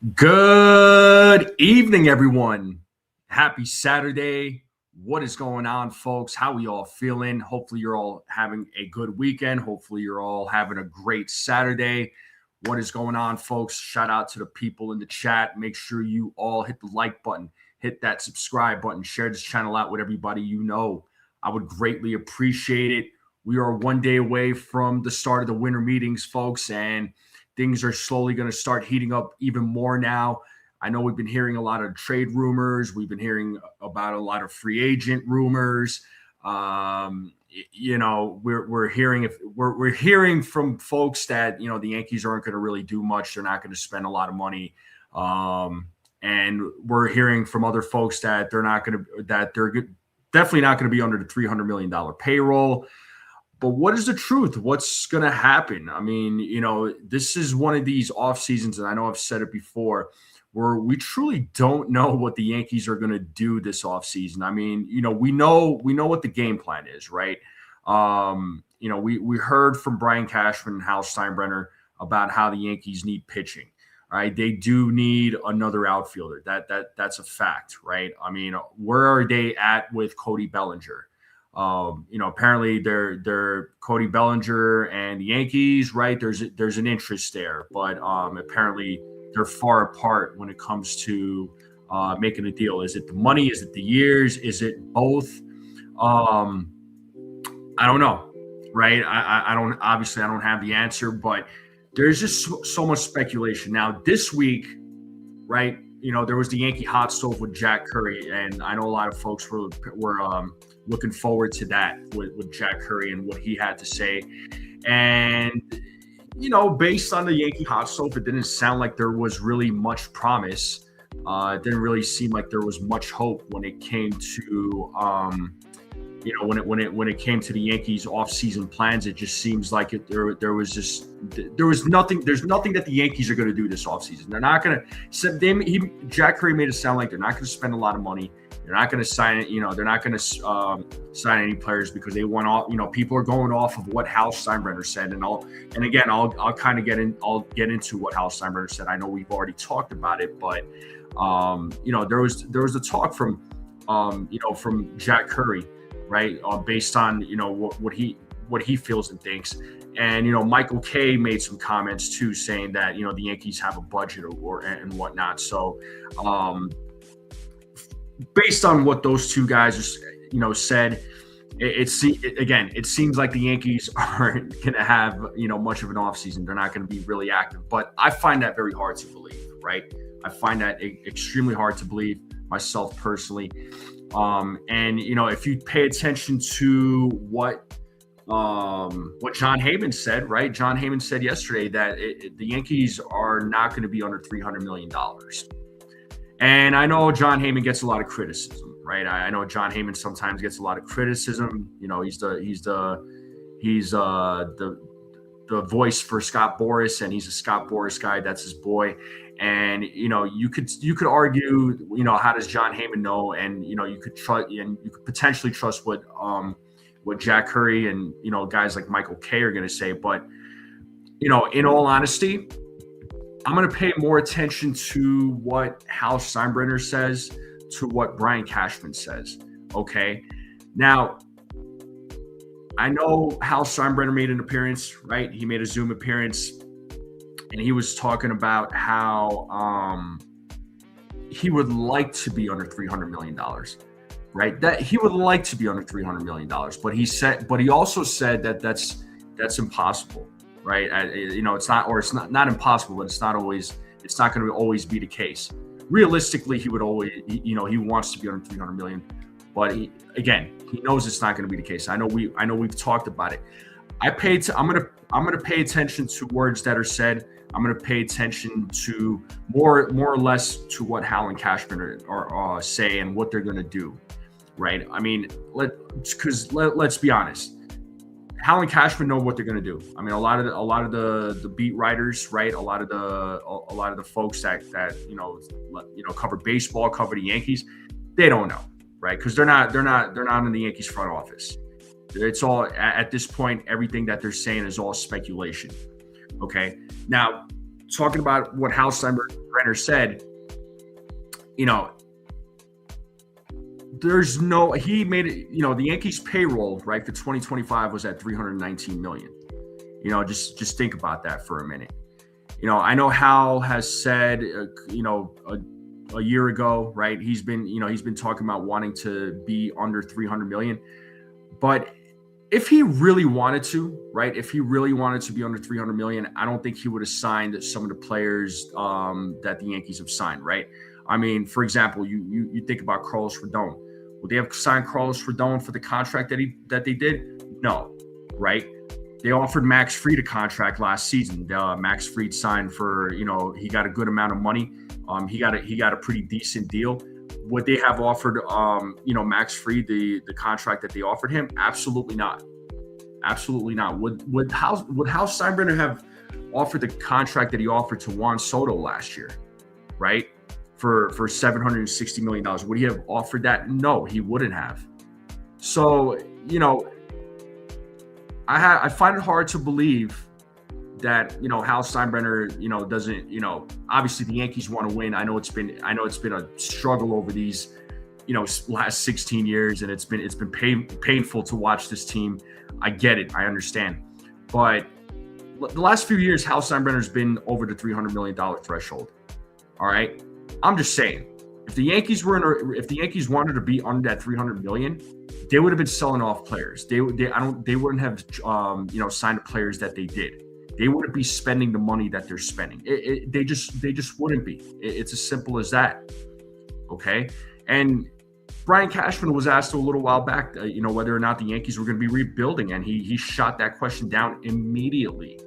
Good evening, everyone. Happy Saturday. What is going on, folks? How are we all feeling? Hopefully, you're all having a good weekend. Hopefully, you're all having a great Saturday. What is going on, folks? Shout out to the people in the chat. Make sure you all hit the like button, hit that subscribe button, share this channel out with everybody you know. I would greatly appreciate it. We are one day away from the start of the winter meetings, folks, and things are slowly going to start heating up even more now. I know we've been hearing a lot of trade rumors. We've been hearing about a lot of free agent rumors. We're hearing from folks that the Yankees aren't going to really do much. They're not going to spend a lot of money, and we're hearing from other folks that they're definitely not going to be under the $300 million payroll. But what is the truth? What's going to happen? I mean, this is one of these off seasons, and I know I've said it before, where we truly don't know what the Yankees are going to do this off season. I mean, we know what the game plan is, right? We heard from Brian Cashman and Hal Steinbrenner about how the Yankees need pitching. Right, they do need another outfielder. That's a fact, right? I mean, where are they at with Cody Bellinger? Apparently they're Cody Bellinger and the Yankees, right? There's an interest there, but apparently they're far apart when it comes to making a deal. Is it the money? Is it the years? Is it both? I don't know, right? I don't have the answer, but there's just so much speculation. Now this week, right? There was the Yankee hot stove with Jack Curry, and I know a lot of folks were looking forward to that with Jack Curry and what he had to say. And, based on the Yankee hot stove, it didn't sound like there was really much promise. It didn't really seem like there was much hope when it came to, when it came to the Yankees off-season plans. It just seems like there's nothing that the Yankees are going to do this offseason. They're not going to. Jack Curry made it sound like they're not going to spend a lot of money. They're not going to sign it. They're not going to sign any players because they want all. People are going off of what Hal Steinbrenner said, I'll kind of get into what Hal Steinbrenner said. I know we've already talked about it, but there was a talk from from Jack Curry, right? Based on what he feels and thinks. And Michael Kay made some comments too, saying that the Yankees have a budget and whatnot. So based on what those two guys said, it seems like the Yankees aren't going to have much of an offseason. They're not going to be really active. But I find that very hard to believe, right? I find that extremely hard to believe myself personally. And if you pay attention to what John Heyman said, right? John Heyman said yesterday that the Yankees are not going to be under $300 million. And I know John Heyman gets a lot of criticism, right? I know John Heyman sometimes gets a lot of criticism. He's the voice for Scott Boras, and he's a Scott Boras guy. That's his boy. And you could argue, how does John Heyman know? And you could trust, and you could potentially trust what Jack Curry and guys like Michael Kay are going to say. But in all honesty, I'm going to pay more attention to what Hal Steinbrenner says, to what Brian Cashman says. Okay, now I know Hal Steinbrenner made an appearance, right? He made a Zoom appearance. And he was talking about how he would like to be under $300 million, right? That he would like to be under $300 million, but he also said that that's impossible, right? It's not impossible, but it's not going to always be the case. Realistically, he would always, he wants to be under $300 million, but he knows it's not going to be the case. I know we've talked about it. I'm going to pay attention to words that are said. I'm going to pay attention to more or less to what Hal and Cashman are say and what they're going to do, right? I mean, let's be honest. Hal and Cashman know what they're going to do. I mean, a lot of the beat writers, right? A lot of the folks that cover baseball, cover the Yankees, they don't know, right? Because they're not in the Yankees front office. It's all, at this point, everything that they're saying is all speculation. Okay. Now, talking about what Hal Steinbrenner Steinbrenner said, you know, he made it, you know, the Yankees payroll, right, for 2025 was at $319 million. You know, just think about that for a minute. You know, I know Hal has said, you know, a year ago, right, he's been talking about wanting to be under 300 million. But if he really wanted to, right, if he really wanted to be under 300 million, I don't think he would have signed some of the players that the Yankees have signed, right? I mean, for example, you think about Carlos Rodon. Would they have signed Carlos Rodon for the contract that they did? No, right? They offered Max Fried a contract last season. Max Fried signed for, you know, he got a good amount of money. He got a pretty decent deal. Would they have offered, you know, Max Fried the contract that they offered him? Absolutely not. Absolutely not. Would Hal Steinbrenner have offered the contract that he offered to Juan Soto last year, right? For $760 million. Would he have offered that? No, he wouldn't have. So, you know, I find it hard to believe that, you know, Hal Steinbrenner, you know, doesn't, you know, obviously the Yankees want to win. I know it's been a struggle over these, you know, last 16 years, and it's been painful to watch this team. I get it. I understand. But the last few years, Hal Steinbrenner's been over the $300 million threshold. All right. I'm just saying, if the Yankees wanted to be under that 300 million, they would have been selling off players. They wouldn't have, you know, signed the players that they did. They wouldn't be spending the money that they're spending. They just wouldn't be. It's as simple as that. Okay. And Brian Cashman was asked a little while back, you know, whether or not the Yankees were going to be rebuilding, and he shot that question down immediately.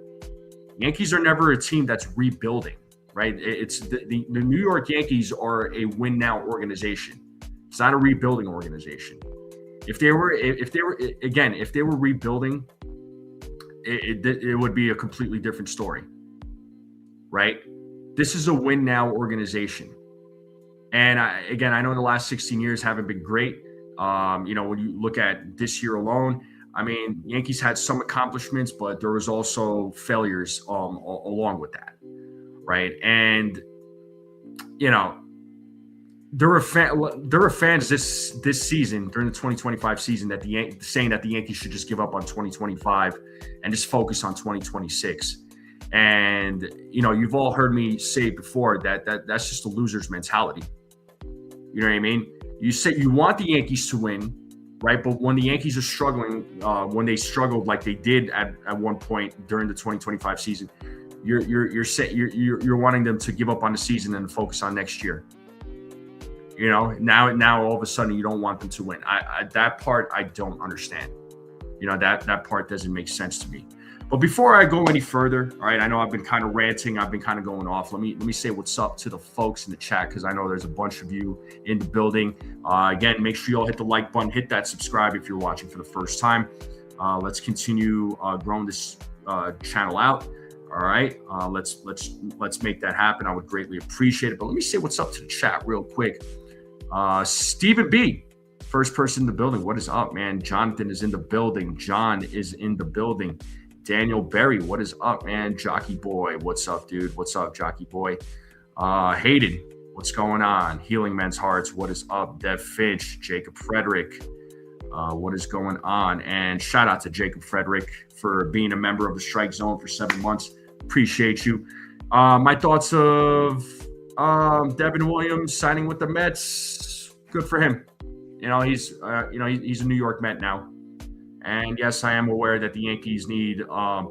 Yankees are never a team that's rebuilding, right? It's the New York Yankees are a win now organization. It's not a rebuilding organization. If they were rebuilding, it would be a completely different story, right? This is a win now organization. And I know the last 16 years haven't been great. You know, when you look at this year alone, I mean, Yankees had some accomplishments, but there was also failures along with that, right? And, you know, there were fans this season, during the 2025 season, that saying that the Yankees should just give up on 2025 and just focus on 2026. And, you know, you've all heard me say before that's just a loser's mentality. You know what I mean? You say you want the Yankees to win, right? But when the Yankees are struggling, when they struggled like they did at one point during the 2025 season, you're wanting them to give up on the season and focus on next year. You know, now all of a sudden you don't want them to win. That part I don't understand. You know, that part doesn't make sense to me. But before I go any further, all right, I know I've been kind of ranting, I've been kind of going off. Let me say what's up to the folks in the chat, because I know there's a bunch of you in the building. Again, make sure you all hit the like button, hit that subscribe if you're watching for the first time. Let's continue growing this channel out. All right, let's make that happen. I would greatly appreciate it. But let me say what's up to the chat real quick. Stephen B, first person in the building. What is up, man? Jonathan is in the building. John is in the building. Daniel Berry, what is up, man? Jockey Boy, what's up, dude? What's up, Jockey Boy? Hayden, what's going on? Healing Men's Hearts, what is up? Dev Finch, Jacob Frederick, what is going on? And shout out to Jacob Frederick for being a member of the Strike Zone for 7 months. Appreciate you. My thoughts of Devin Williams signing with the Mets. Good for him. You know, he's a New York Met now. And yes, I am aware that the Yankees need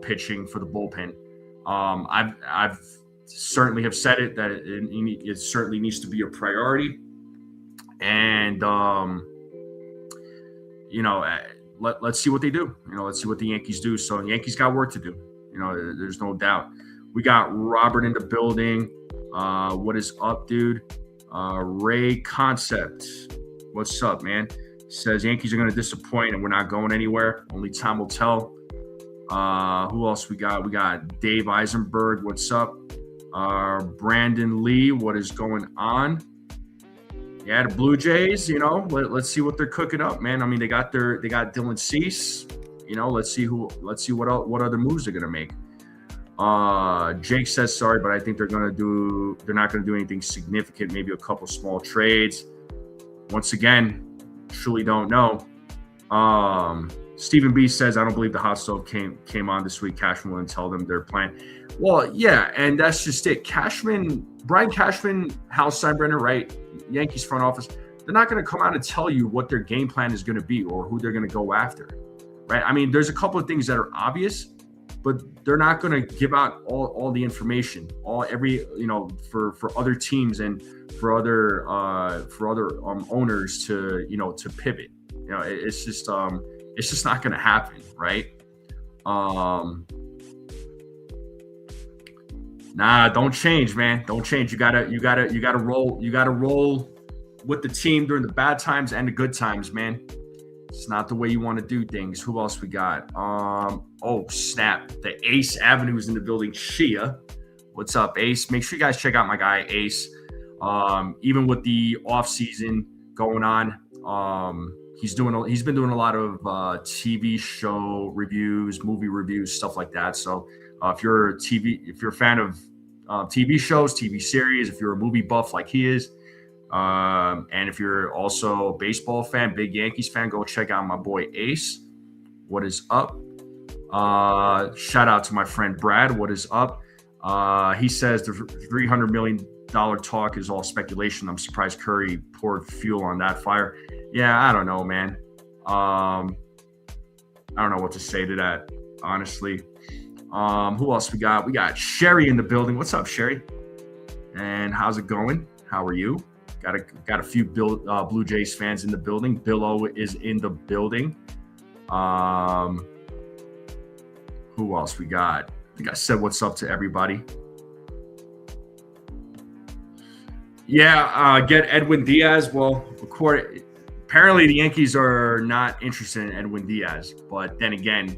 pitching for the bullpen. I've certainly have said it that it certainly needs to be a priority. And you know, let's see what they do. You know, let's see what the Yankees do. So the Yankees got work to do. You know, there's no doubt. We got Robert in the building. What is up, dude? Ray Concept. What's up, man? Says Yankees are going to disappoint and we're not going anywhere. Only time will tell. Who else we got? We got Dave Eisenberg. What's up? Brandon Lee. What is going on? Yeah, the Blue Jays. You know, let's see what they're cooking up, man. I mean, they got Dylan Cease. You know, let's see what other moves they're going to make. Jake says sorry, but I think they're not gonna do anything significant. Maybe a couple small trades. Once again, truly don't know. Stephen B says, I don't believe the hot stove came on this week. Cashman wouldn't tell them their plan. Well, yeah, and that's just it. Brian Cashman, Hal Steinbrenner, right? Yankees front office, they're not going to come out and tell you what their game plan is going to be or who they're going to go after, right? I mean, there's a couple of things that are obvious, but they're not going to give out all the information, for other teams and for other owners to pivot. It's just not going to happen, right? Nah, don't change, man. Don't change. You gotta roll. You gotta roll with the team during the bad times and the good times, man. It's not the way you want to do things. Who else we got? Oh, snap. The Ace Avenue's in the building. Shia. What's up, Ace? Make sure you guys check out my guy, Ace. Even with the offseason going on, he's been doing a lot of TV show reviews, movie reviews, stuff like that. So if you're a fan of TV shows, TV series, if you're a movie buff like he is, and if you're also a baseball fan, big Yankees fan, go check out my boy Ace. What is up? Shout out to my friend Brad. What is up? He says the $300 million talk is all speculation. I'm surprised Curry poured fuel on that fire. Yeah, I don't know, man. I don't know what to say to that, honestly. Who else we got? We got Sherry in the building. What's up, Sherry? And how's it going? How are you? Got a few Blue Jays fans in the building. Billo is in the building. Who else we got? I think I said what's up to everybody. Yeah, get Edwin Diaz. Well, apparently the Yankees are not interested in Edwin Diaz, but then again,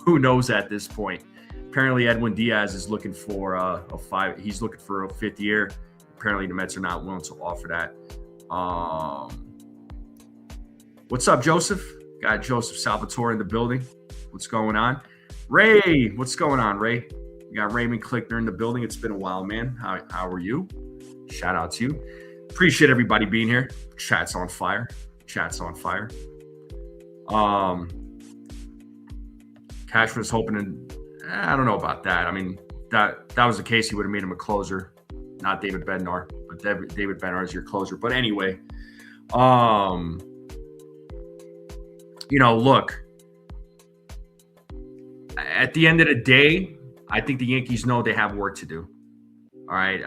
who knows at this point? Apparently, Edwin Diaz is looking for He's looking for a fifth year. Apparently, the Mets are not willing to offer that. What's up, Joseph? Got Joseph Salvatore in the building. What's going on? Ray, what's going on, Ray? We got Raymond Klickner in the building. It's been a while, man. How are you? Shout out to you. Appreciate everybody being here. Chat's on fire. Cash was hoping I don't know about that. I mean, that was the case. He would have made him a closer, not David Bednar, but David Bednar is your closer. But anyway, look, at the end of the day, I think the Yankees know they have work to do. All right.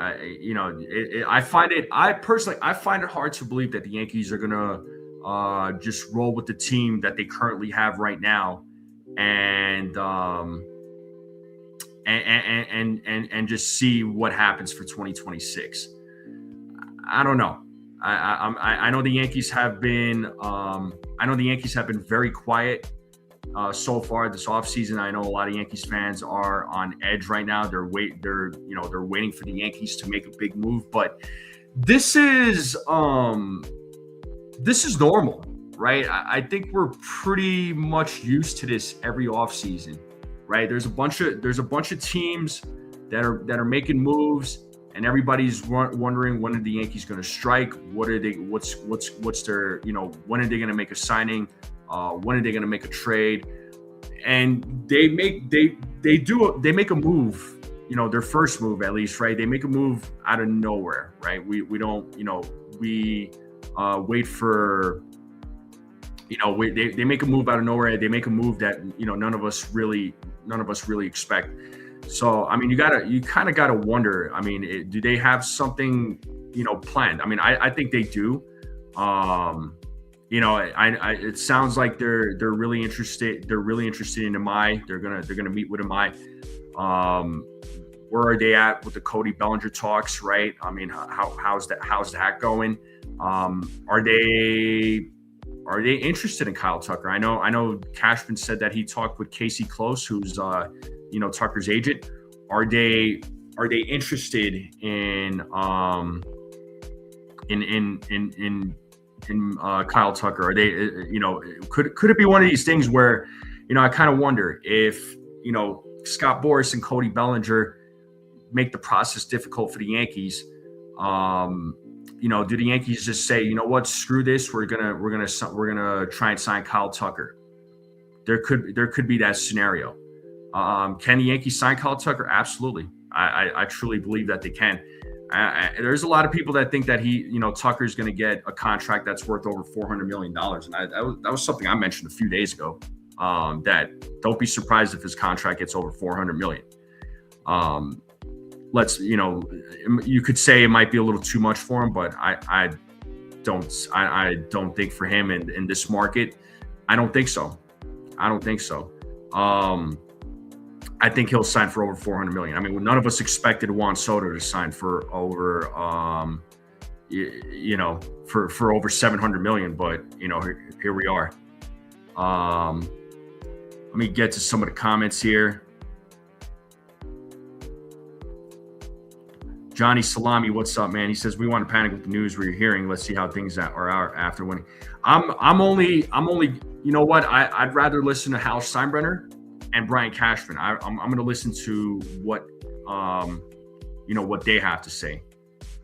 I find it hard to believe that the Yankees are going to just roll with the team that they currently have right now and just see what happens for 2026. I don't know. I know the Yankees have been very quiet so far this offseason. I know a lot of Yankees fans are on edge right now. They're waiting for the Yankees to make a big move, but this is normal, right? I think we're pretty much used to this every offseason, right? There's a bunch of teams that are making moves, and everybody's wondering when are the Yankees going to strike? What's their when are they going to make a signing? When are they going to make a trade? And they make a move, their first move at least, right? They make a move out of nowhere, right? We don't, wait for, they make a move out of nowhere. They make a move that, none of us really expect. So, I mean, you kind of got to wonder, I mean, do they have something, planned? I mean, I think they do. It sounds like they're really interested. They're really interested in Amai. They're gonna meet with Amai. Where are they at with the Cody Bellinger talks? Right. I mean, how's that going? Are they interested in Kyle Tucker? I know Cashman said that he talked with Casey Close, who's Tucker's agent. Are they interested in Kyle Tucker? Are they, could it be one of these things where, I kind of wonder if, Scott Boras and Cody Bellinger make the process difficult for the Yankees. Do the Yankees just say, you know what, screw this, we're gonna try and sign Kyle Tucker? There could be that scenario. Can the Yankees sign Kyle Tucker? Absolutely. I truly believe that they can. There's a lot of people that think that Tucker is going to get a contract that's worth over $400 million. And that was something I mentioned a few days ago, that don't be surprised if his contract gets over $400 million. You could say it might be a little too much for him, but I don't think for him in this market, I don't think so. I think he'll sign for over $400 million. I mean, none of us expected Juan Soto to sign for over, for over $700 million, but here we are. Let me get to some of the comments here. Johnny Salami, what's up, man? He says, we want to panic with the news we're hearing. Let's see how things are after winning. I'm only, you know what? I'd rather listen to Hal Steinbrenner and Brian Cashman. I'm going to listen to what they have to say,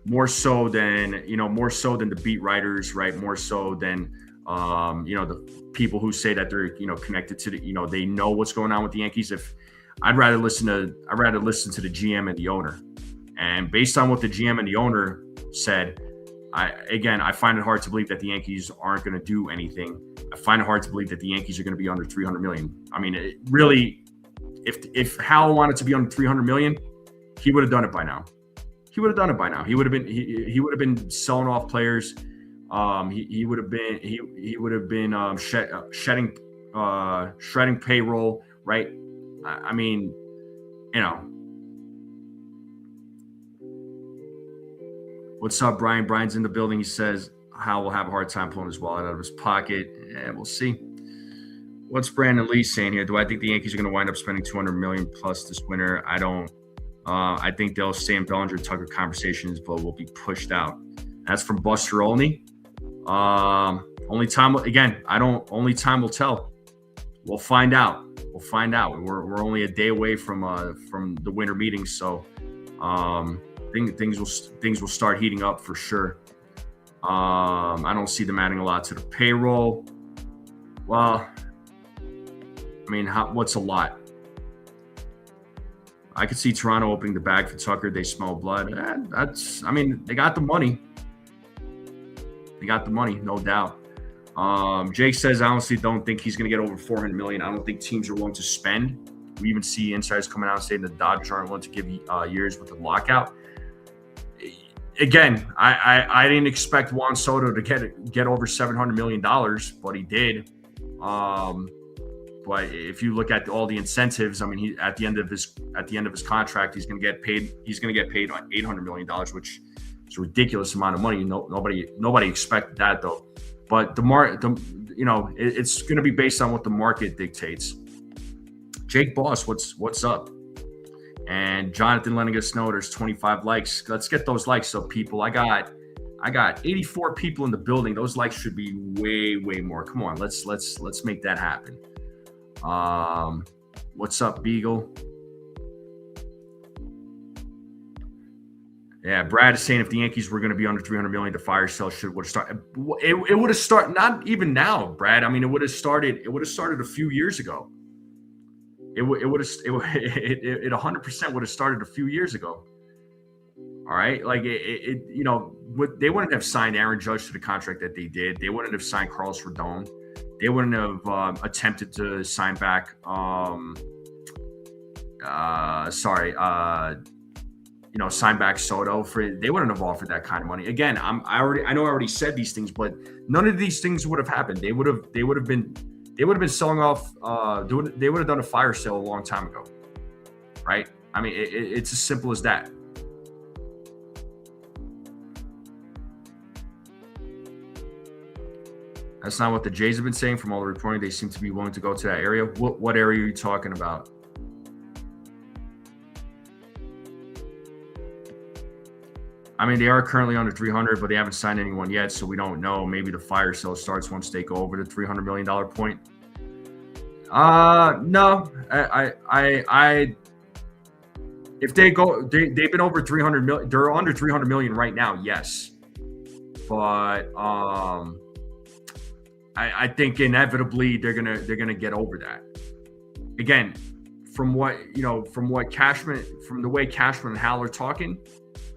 more so than the beat writers, right? More so than the people who say that they're connected to the they know what's going on with the Yankees. I'd rather listen to the GM and the owner. And based on what the GM and the owner said, I find it hard to believe that the Yankees aren't going to do anything. I find it hard to believe that the Yankees are going to be under $300 million. I mean, if Hal wanted to be under $300 million, he would have done it by now. He would have been selling off players. He would have been shredding payroll, right? I mean, What's up, Brian? Brian's in the building. He says Hal will have a hard time pulling his wallet out of his pocket. Yeah, we'll see. What's Brandon Lee saying here? Do I think the Yankees are going to wind up spending $200 million plus this winter? I don't. I think they'll stay in Bellinger Tucker conversations, but will be pushed out. That's from Buster Olney. Only time will tell. We'll find out. We're only a day away from the winter meetings, so things will start heating up for sure. I don't see them adding a lot to the payroll. Well, I mean, what's a lot? I could see Toronto opening the bag for Tucker. They smell blood. They got the money. No doubt. Jake says, I honestly don't think he's going to get over $400 million. I don't think teams are willing to spend. We even see insiders coming out and saying the Dodgers aren't willing to give years with the lockout. Again, I didn't expect Juan Soto to get over $700 million, but he did. But if you look at all the incentives, I mean, he at the end of his contract, he's going to get paid $800 million, which is a ridiculous amount of money. Nobody expected that though. But it's going to be based on what the market dictates. Jake Boss, what's up? And Jonathan letting us know there's 25 likes. Let's get those likes up, people. I got 84 people in the building. Those likes should be way, way more. Come on, let's make that happen. What's up, Beagle? Yeah, Brad is saying if the Yankees were going to be under $300 million, the fire sale would have started. It would have started, not even now, Brad. I mean, it would have started a few years ago. It 100% would have started a few years ago. All right, like they wouldn't have signed Aaron Judge to the contract that they did. They wouldn't have signed Carlos Rodon. They wouldn't have attempted to sign back. Sign back Soto. They wouldn't have offered that kind of money. Again, I already said these things, but none of these things would have happened. They would have been selling off. They would have done a fire sale a long time ago, right? I mean, it's as simple as that. That's not what the Jays have been saying. From all the reporting, they seem to be willing to go to that area. What area are you talking about? I mean, they are currently under 300, but they haven't signed anyone yet, so we don't know. Maybe the fire sale starts once they go over the $300 million point. No, I if they go, they've been over 300 million. They're under 300 million right now. Yes, but I think inevitably they're gonna get over that. Again, from the way Cashman and Hal are talking,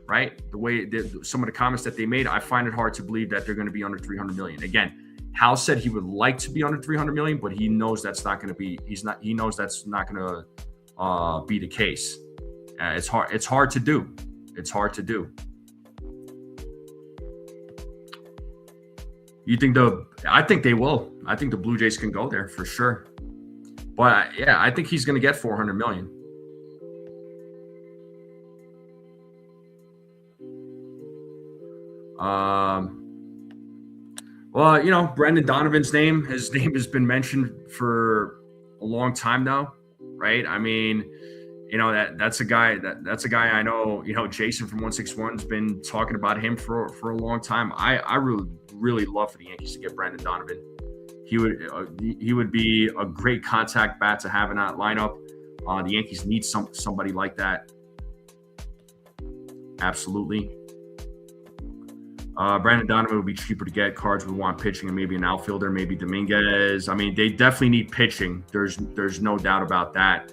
right? The way some of the comments that they made, I find it hard to believe that they're going to be under 300 million. Again, Hal said he would like to be under 300 million, but he knows that's not going to be. He knows that's not going to be the case. It's hard. It's hard to do. It's hard to do. You think I think they will. I think the Blue Jays can go there for sure. But yeah, I think he's going to get 400 million. Well, Brendan Donovan's name, his name has been mentioned for a long time now, right? I mean, that's a guy I know. Jason from 161's been talking about him for a long time. I really love for the Yankees to get Brendan Donovan. He would be a great contact bat to have in that lineup. The Yankees need somebody like that. Absolutely. Brandon Donovan would be cheaper to get. Cards would want pitching and maybe an outfielder, maybe Dominguez. I mean, they definitely need pitching. There's no doubt about that.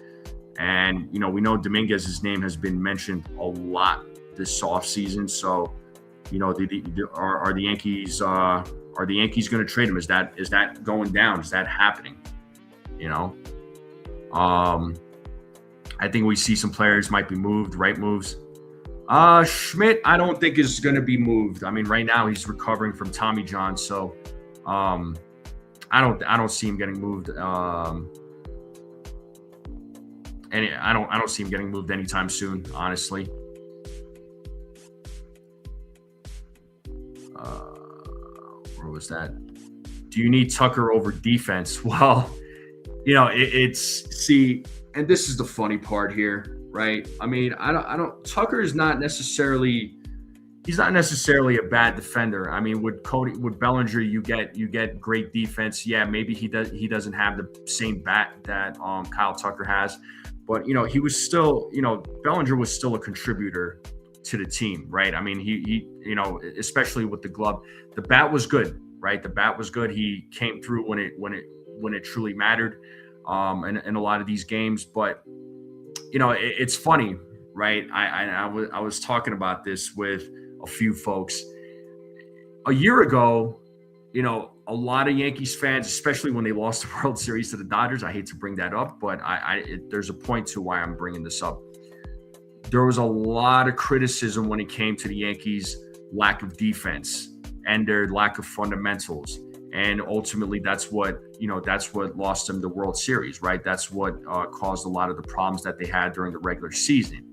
And we know Dominguez's name has been mentioned a lot this offseason. So, are the Yankees going to trade him? Is that going down? Is that happening? I think we see some players might be moved, right moves. Schmidt, I don't think is going to be moved. I mean, right now he's recovering from Tommy John, so I don't see him getting moved. And I don't see him getting moved anytime soon, honestly. Where was that? Do you need Tucker over defense? Well, and this is the funny part here, right? I mean, Tucker is not necessarily, he's not necessarily a bad defender. I mean, with Bellinger, you get great defense. Yeah, maybe he doesn't have the same bat that Kyle Tucker has, but he was still, Bellinger was still a contributor to the team, right? I mean, he especially with the glove, the bat was good, right? The bat was good. He came through when it truly mattered, in a lot of these games. But it's funny, right? I was talking about this with a few folks a year ago. A lot of Yankees fans, especially when they lost the World Series to the Dodgers, I hate to bring that up, but there's a point to why I'm bringing this up. There was a lot of criticism when it came to the Yankees' lack of defense and their lack of fundamentals. And ultimately, that's what lost them the World Series, right? That's what caused a lot of the problems that they had during the regular season.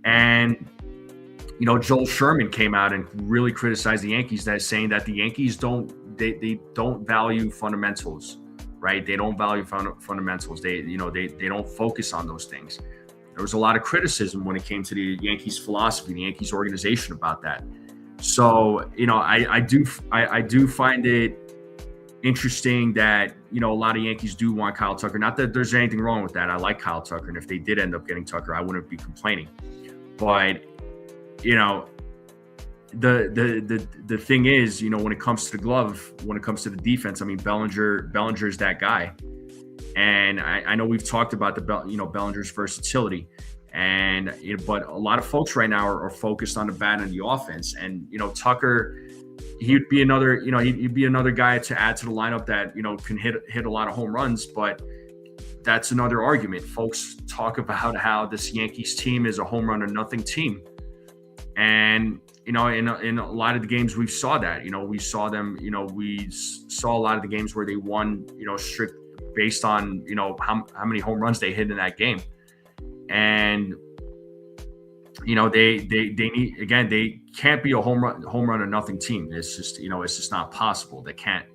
And, Joel Sherman came out and really criticized the Yankees, saying that the Yankees don't value fundamentals, right? They don't value fundamentals. They don't focus on those things. There was a lot of criticism when it came to the Yankees philosophy, the Yankees organization about that. So, I do find it interesting that, a lot of Yankees do want Kyle Tucker. Not that there's anything wrong with that. I like Kyle Tucker. And if they did end up getting Tucker, I wouldn't be complaining. But, the thing is, when it comes to the glove, when it comes to the defense, I mean, Bellinger is that guy. And I know we've talked about Bellinger's versatility, but a lot of folks right now are focused on the bat and the offense. And Tucker, he'd be another guy to add to the lineup that can hit a lot of home runs. But that's another argument. Folks talk about how this Yankees team is a home run or nothing team, and in a lot of the games we saw that. We saw them. We saw a lot of the games where they won. Strict based on how many home runs they hit in that game, and they need, again, they can't be a home run or nothing team. It's just not possible. That can't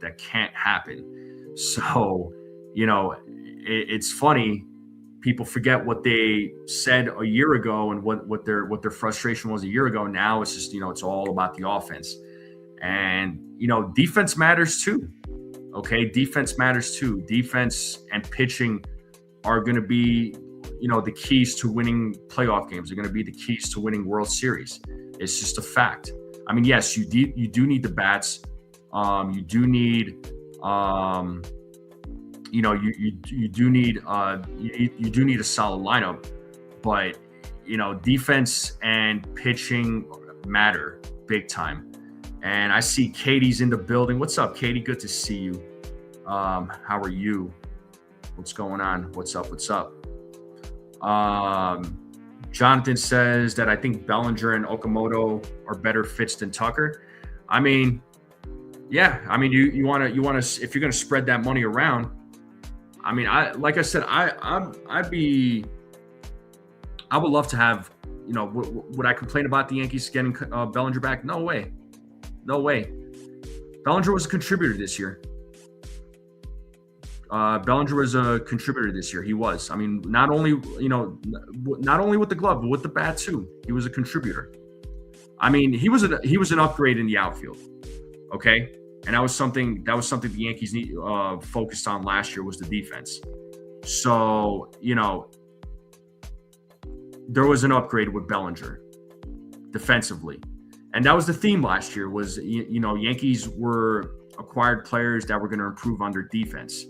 happen. So it's funny. People forget what they said a year ago and what their frustration was a year ago. Now it's just it's all about the offense, and defense matters too. Okay, defense matters too. Defense and pitching are going to be, the keys to winning playoff games. Are going to be the keys to winning World Series. It's just a fact. I mean, yes, you do need the bats. You do need, you do need a solid lineup, but defense and pitching matter big time. And I see Katie's in the building. What's up, Katie? Good to see you. How are you? What's going on? What's up? Jonathan says that I think Bellinger and Okamoto are better fits than Tucker. I mean, yeah. I mean, you want to if you're going to spread that money around. I mean, I would love to have. Would I complain about the Yankees getting Bellinger back? No way. Bellinger was a contributor this year. Bellinger was a contributor this year. He was. I mean, not only with the glove, but with the bat too. He was a contributor. I mean, he was an upgrade in the outfield. Okay, and that was something the Yankees focused on last year was the defense. So there was an upgrade with Bellinger defensively. And that was the theme last year was, Yankees were acquired players that were going to improve on their defense.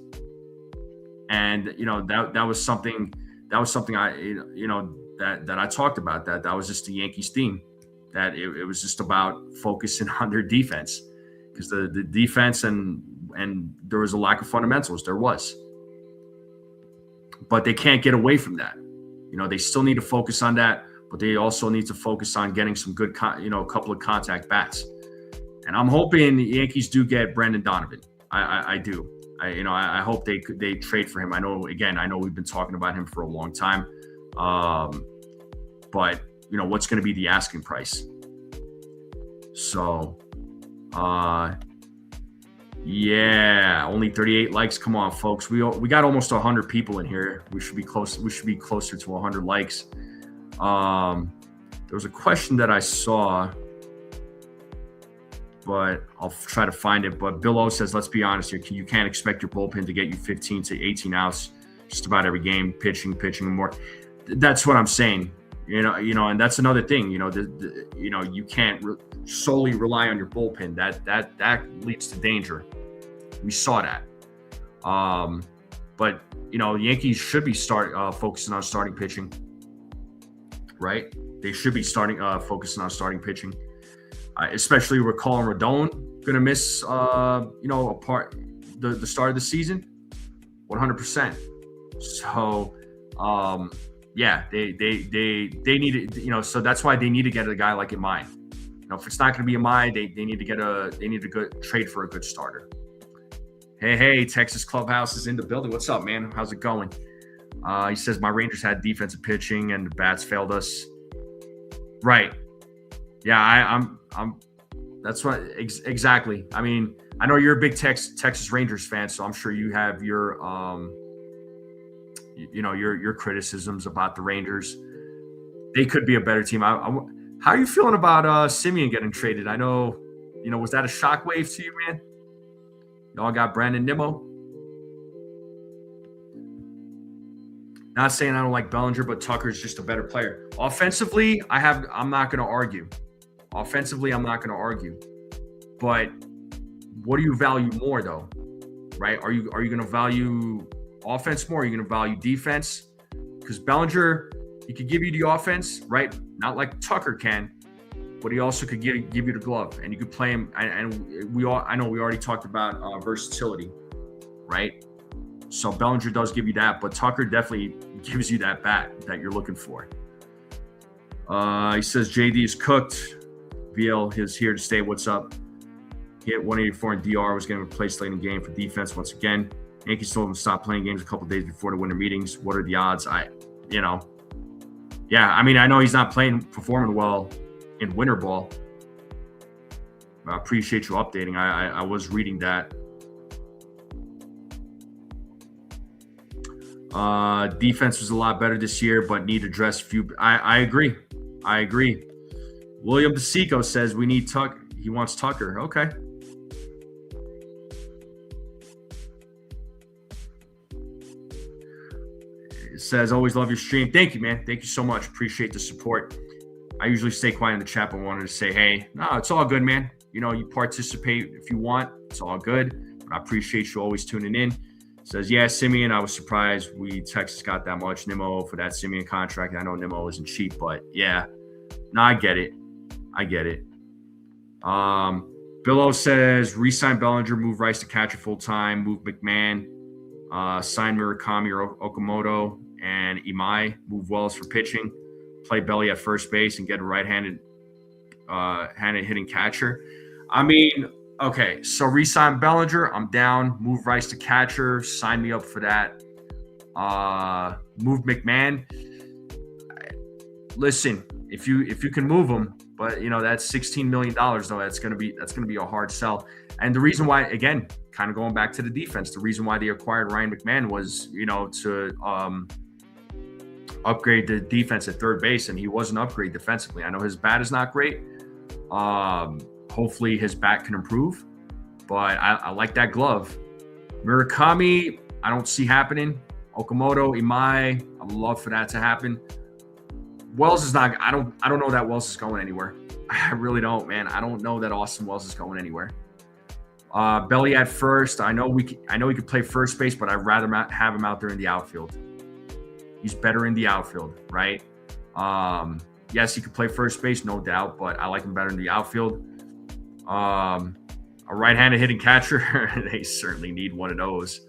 And, that was something that I talked about, that was just the Yankees theme, that it was just about focusing on their defense because the defense and there was a lack of fundamentals. There was, but they can't get away from that. They still need to focus on that. But they also need to focus on getting some good, a couple of contact bats. And I'm hoping the Yankees do get Brendan Donovan. I do. I hope they trade for him. I know we've been talking about him for a long time. But what's going to be the asking price? So, yeah, only 38 likes. Come on, folks. We got almost 100 people in here. We should be close. We should be closer to 100 likes. There was a question that I saw, but I'll try to find it. But Bill O says, let's be honest here. You can't expect your bullpen to get you 15 to 18 outs just about every game, pitching and more. That's what I'm saying. And that's another thing. You can't solely rely on your bullpen. That leads to danger. We saw that. But the Yankees should be focusing on starting pitching. Right? They should be focusing on starting pitching, especially with Colin Rodon going to miss, the start of the season, 100%. So, yeah, they need to, so that's why they need to get a guy like Imai. If it's not going to be Imai, they need to go trade for a good starter. Hey, Texas Clubhouse is in the building. What's up, man? How's it going? He says my Rangers had defensive pitching and the bats failed us. Right. Yeah, I'm. That's what exactly. I mean, I know you're a big Texas Rangers fan, so I'm sure you have your your criticisms about the Rangers. They could be a better team. How are you feeling about Simeon getting traded? I know, was that a shockwave to you, man? Y'all got Brandon Nimmo. Not saying I don't like Bellinger, but Tucker's just a better player. Offensively, I'm not going to argue. But what do you value more, though? Right? Are you going to value offense more? Are you going to value defense? Because Bellinger, he could give you the offense, right? Not like Tucker can, but he also could give you the glove, and you could play him. And I know we already talked about versatility, right? So Bellinger does give you that, but Tucker definitely gives you that bat that you're looking for. He says JD is cooked. VL is here to stay. What's up? He hit 184 in DR, was getting replaced late in the game for defense once again. Yankees told him to stop playing games a couple days before the winter meetings. What are the odds? Yeah, I mean, I know he's not performing well in winter ball. I appreciate you updating. I was reading that. Defense was a lot better this year, but need to address few. I agree. William DeSico says we need Tucker. He wants Tucker. Okay. says, always love your stream. Thank you, man. Thank you so much. Appreciate the support. I usually stay quiet in the chat, but wanted to say, hey, no, it's all good, man. You participate if you want. It's all good. But I appreciate you always tuning in. Says, yeah, Simeon, I was surprised Texas got that much Nimmo for that Simeon contract. I know Nimmo isn't cheap, but yeah. No, I get it. Billo says, re-sign Bellinger, move Rice to catcher full-time, move McMahon, sign Murakami or Okamoto and Imai, move Wells for pitching, play Belly at first base, and get a right-handed hitting catcher. I mean, okay, so re-sign Bellinger, I'm down. Move Rice to catcher, sign me up for that. Move McMahon. Listen, if you can move him, but that's $16 million though. That's gonna be a hard sell. And the reason why, again, kind of going back to the defense, the reason why they acquired Ryan McMahon was to upgrade the defense at third base, and he was an upgrade defensively. I know his bat is not great. Hopefully his bat can improve, but I like that glove. Murakami, I don't see happening. Okamoto, Imai, I would love for that to happen. Wells is not. I don't know that Wells is going anywhere. I really don't, man. I don't know that Austin Wells is going anywhere. Belly at first. I know he could play first base, but I'd rather have him out there in the outfield. He's better in the outfield, right? Yes, he could play first base, no doubt, but I like him better in the outfield. A right-handed hitting catcher, they certainly need one of those.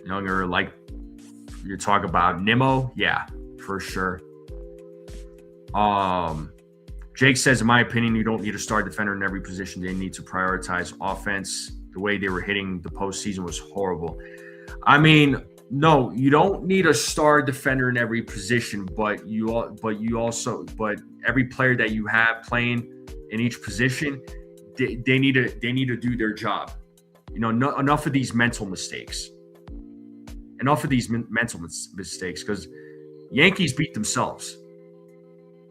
Younger, like you talk about Nimmo, yeah, for sure. Jake says, in my opinion, you don't need a star defender in every position. They need to prioritize offense. The way they were hitting the postseason was horrible. I mean, no, you don't need a star defender in every position, but every player that you have playing in each position, they need to do their job. Enough of these mental mistakes. Because Yankees beat themselves.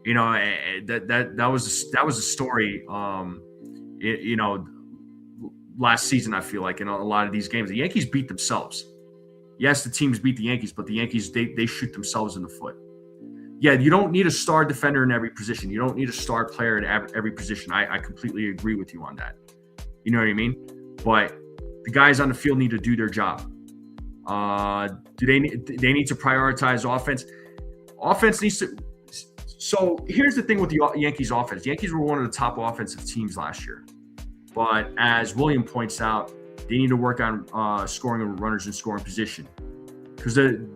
That was a story. Last season, I feel like in a lot of these games, the Yankees beat themselves. Yes, the teams beat the Yankees, but the Yankees they shoot themselves in the foot. Yeah, you don't need a star defender in every position. You don't need a star player in every position. I completely agree with you on that. You know what I mean? But the guys on the field need to do their job. Do they need to prioritize offense? Offense needs to. So here's the thing with the Yankees offense. The Yankees were one of the top offensive teams last year. But as William points out, they need to work on scoring runners in scoring position. Because that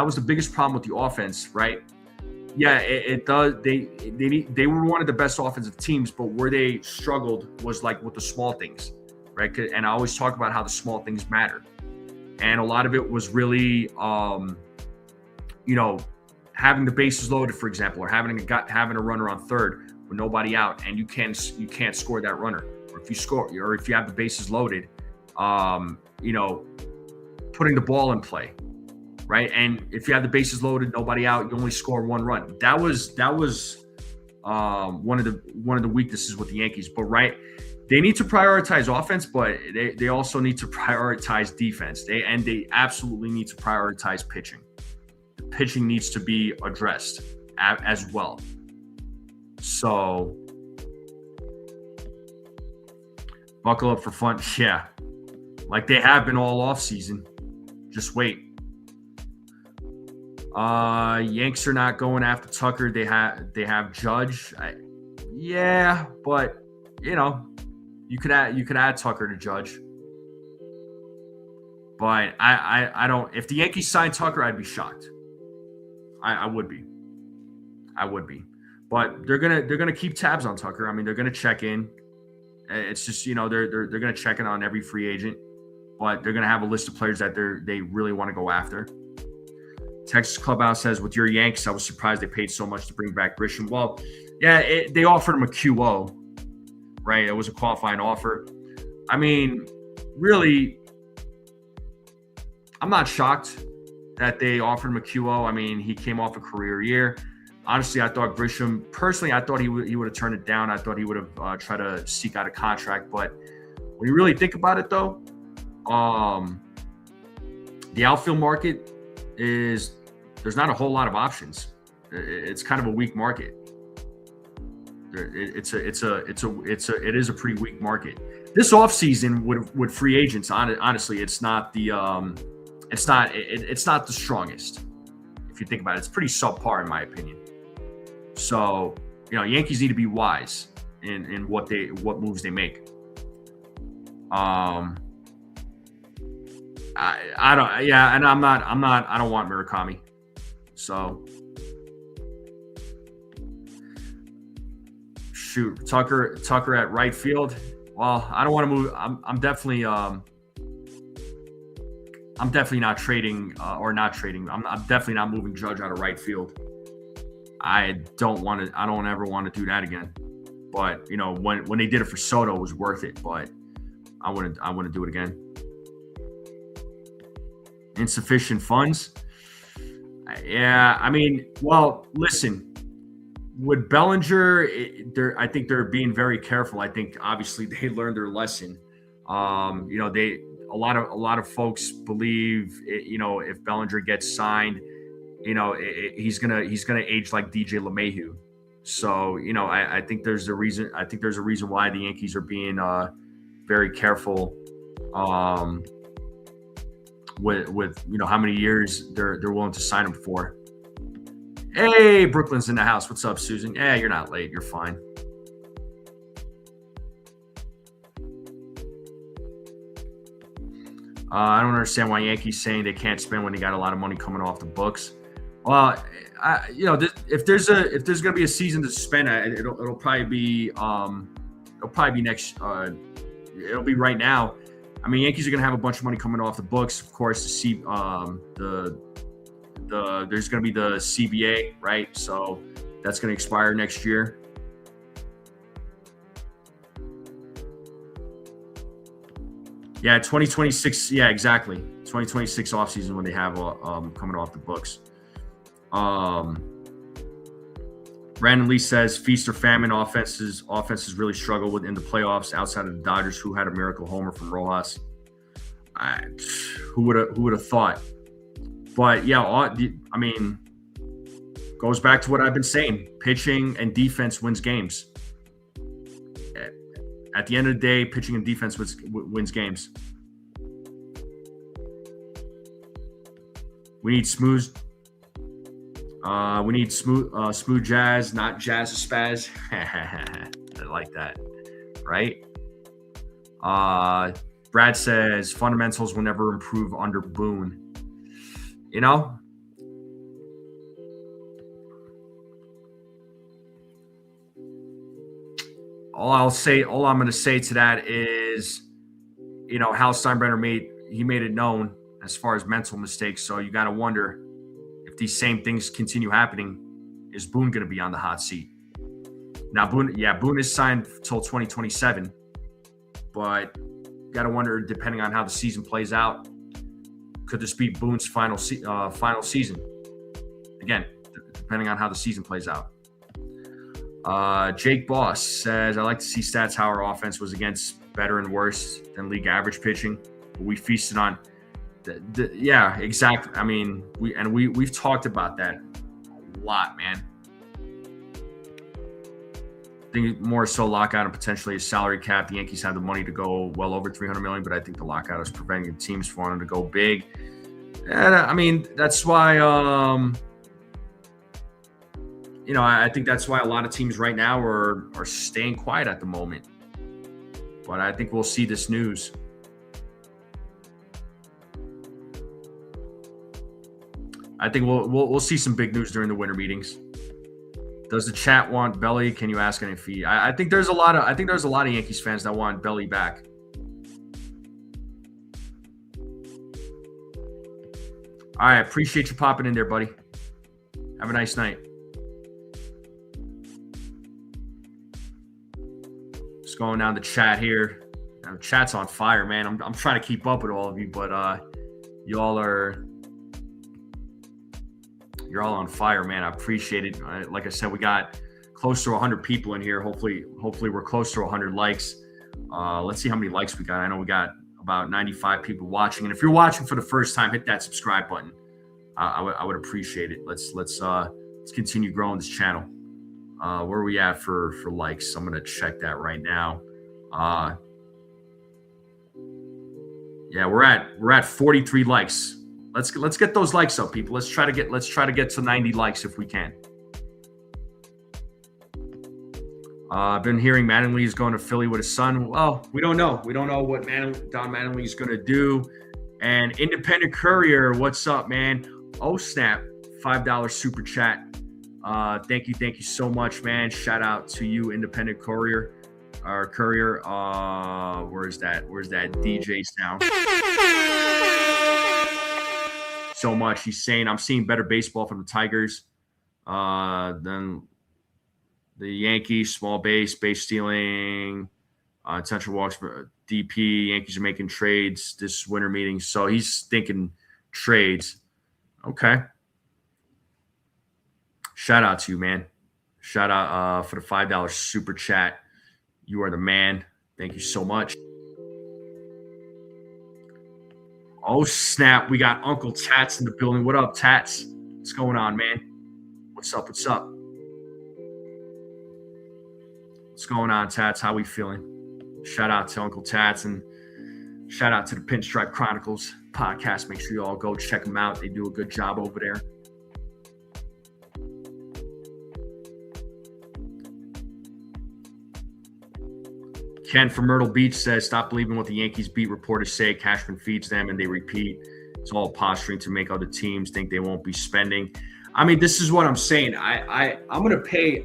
was the biggest problem with the offense, right? Yeah, it does. They were one of the best offensive teams, but where they struggled was like with the small things, right? And I always talk about how the small things matter. And a lot of it was really, having the bases loaded, for example, or having a runner on third with nobody out, and you can't score that runner. Or if you have the bases loaded, putting the ball in play, right? And if you have the bases loaded, nobody out, you only score one run. That was one of the weaknesses with the Yankees. But right. They need to prioritize offense, but they also need to prioritize defense. They absolutely need to prioritize pitching. The pitching needs to be addressed as well. So, buckle up for fun. Yeah, like they have been all offseason. Just wait. Yanks are not going after Tucker. They have Judge. Yeah, but you could add Tucker to Judge. But I don't. If the Yankees sign Tucker, I'd be shocked. I would be. But they're gonna keep tabs on Tucker. I mean, they're gonna check in. It's just they're gonna check in on every free agent, but they're gonna have a list of players that they really want to go after. Texas Clubhouse says, with your Yanks, I was surprised they paid so much to bring back Grisham. Well, yeah, they offered him a QO, right? It was a qualifying offer. I mean, really, I'm not shocked that they offered him a QO. I mean, he came off a career year. Honestly, I thought Grisham, personally, I thought he would have turned it down. I thought he would have tried to seek out a contract. But when you really think about it, though, The outfield market there's not a whole lot of options. It's kind of a weak market. It is a pretty weak market. This offseason with free agents, honestly, it's not the strongest. If you think about it, it's pretty subpar in my opinion. So, Yankees need to be wise in what moves they make. I don't want Murakami. So shoot, Tucker at right field. Well, I don't want to move. I'm definitely not trading I'm definitely not moving Judge out of right field. I don't ever want to do that again. But when they did it for Soto, it was worth it. But I wouldn't do it again. Insufficient funds. Yeah, listen. With Bellinger, I think they're being very careful. I think obviously they learned their lesson. A lot of folks believe if Bellinger gets signed, he's gonna age like DJ LeMahieu. So I think there's a reason. I think there's a reason why the Yankees are being very careful with how many years they're willing to sign him for. Hey, Brooklyn's in the house. What's up, Susan? Yeah, you're not late. You're fine. I don't understand why Yankees saying they can't spend when they got a lot of money coming off the books. Well, if there's gonna be a season to spend, it'll probably be next. It'll be right now. I mean, Yankees are gonna have a bunch of money coming off the books, of course. To see there's going to be the CBA, right? So that's going to expire next year. Yeah, 2026. Yeah, exactly. 2026 offseason when they have coming off the books. Brandon Lee says feast or famine offenses really struggle in the playoffs outside of the Dodgers, who had a miracle homer from Rojas. Who would have thought? But yeah, goes back to what I've been saying. Pitching and defense wins games. At the end of the day, pitching and defense wins games. We need smooth. We need smooth jazz, not jazz spaz. I like that, right? Brad says fundamentals will never improve under Boone. All I'm going to say to that is, Hal Steinbrenner made it known as far as mental mistakes. So you got to wonder if these same things continue happening, is Boone going to be on the hot seat? Now, Boone is signed till 2027, but you got to wonder, depending on how the season plays out, could this be Boone's final season? Again, depending on how the season plays out. Jake Boss says, I like to see stats how our offense was against better and worse than league average pitching. We feasted on yeah, exactly. I mean, we've talked about that a lot, man. I think more so lockout and potentially a salary cap. The Yankees have the money to go well over $300 million, but I think the lockout is preventing teams from wanting to go big. And that's why I think that's why a lot of teams right now are staying quiet at the moment. But I think we'll see this news. I think we'll see some big news during the winter meetings. Does the chat want Belly? Can you ask any fee? I think there's a lot of Yankees fans that want Belly back. All right, appreciate you popping in there, buddy. Have a nice night. Just going down the chat here. Chat's on fire, man. I'm trying to keep up with all of you, but you're all on fire, man. I appreciate it. Like I said, we got close to 100 people in here. Hopefully we're close to 100 likes. Let's see how many likes we got. I know we got a about 95 people watching. And if you're watching for the first time, hit that subscribe button. I would appreciate it. Let's continue growing this channel. Where are we at for likes? I'm gonna check that right now. Yeah, we're at 43 likes. Let's get those likes up, people. Let's try to get to 90 likes if we can. I've been hearing Mattingly is going to Philly with his son. Well, we don't know. We don't know what Don Mattingly is going to do. And Independent Courier, what's up, man? Oh, snap. $5 super chat. Thank you so much, man. Shout out to you, Independent Courier. Courier. Where's that DJ sound? So much. He's saying, I'm seeing better baseball from the Tigers than the Yankees. Small base stealing, intentional walks for DP. Yankees are making trades this winter meeting. So he's thinking trades. Okay. Shout out to you, man. Shout out for the $5 super chat. You are the man. Thank you so much. Oh, snap. We got Uncle Tats in the building. What up, Tats? What's going on, man? What's up? What's going on, Tats? How we feeling? Shout out to Uncle Tats and shout out to the Pinstripe Chronicles podcast. Make sure you all go check them out. They do a good job over there. Ken from Myrtle Beach says, stop believing what the Yankees beat reporters say. Cashman feeds them and they repeat. It's all posturing to make other teams think they won't be spending. I mean, this is what I'm saying. I'm gonna pay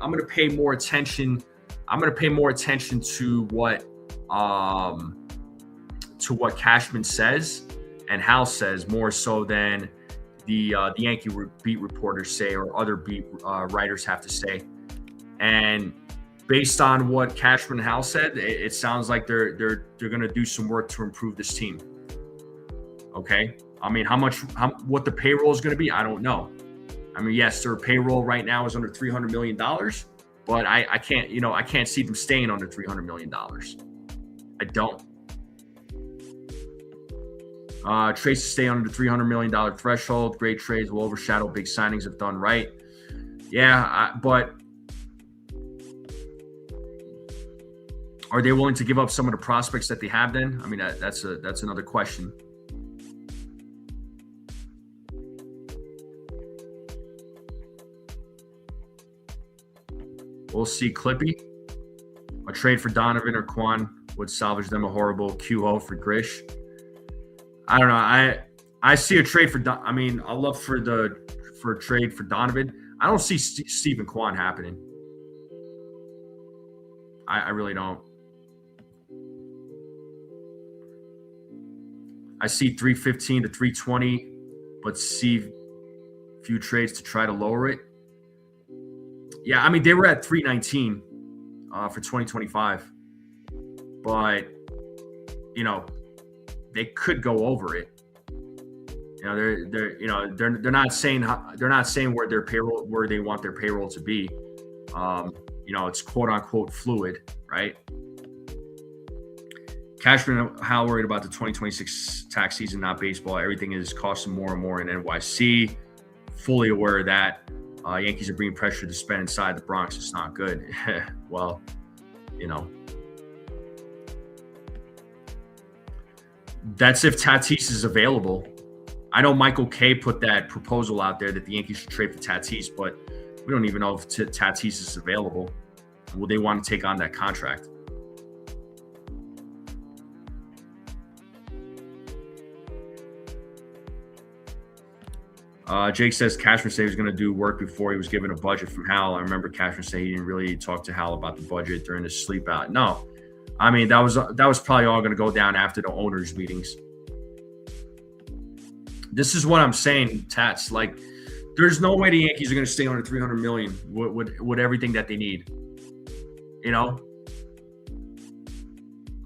more attention. I'm gonna pay more attention to what Cashman says and Hal says more so than the Yankee beat reporters say or other beat writers have to say. And based on what Cashman and Hal said, it sounds like they're going to do some work to improve this team. Okay, I mean, what the payroll is going to be, I don't know. I mean, yes, their payroll right now is under $300 million, but I can't see them staying under $300 million. I don't. Trades to stay under the $300 million threshold. Great trades will overshadow big signings if done right. Yeah, but are they willing to give up some of the prospects that they have then? I mean, that's another question. We'll see. Clippy. A trade for Donovan or Quan would salvage them a horrible QO for Grish. I don't know. I see a trade for I mean, I love for a trade for Donovan. I don't see Stephen Quan happening. I really don't. I see 315 to 320, but see few trades to try to lower it. Yeah, I mean, they were at 319 for 2025, but they could go over it. They're not saying where their payroll, where they want their payroll to be. It's quote unquote fluid, right? Cashman, how worried about the 2026 tax season, not baseball. Everything is costing more and more in NYC. Fully aware of that. Yankees are being pressured to spend inside the Bronx. It's not good. Well, that's if Tatis is available. I know Michael Kay put that proposal out there that the Yankees should trade for Tatis, but we don't even know if Tatis is available. Will they want to take on that contract? Jake says Cashman said he was going to do work before he was given a budget from Hal. I remember Cashman saying he didn't really talk to Hal about the budget during his sleep out. No, I mean, that was probably all going to go down after the owners' meetings. This is what I'm saying, Tats. Like, there's no way the Yankees are going to stay under $300 million with everything that they need.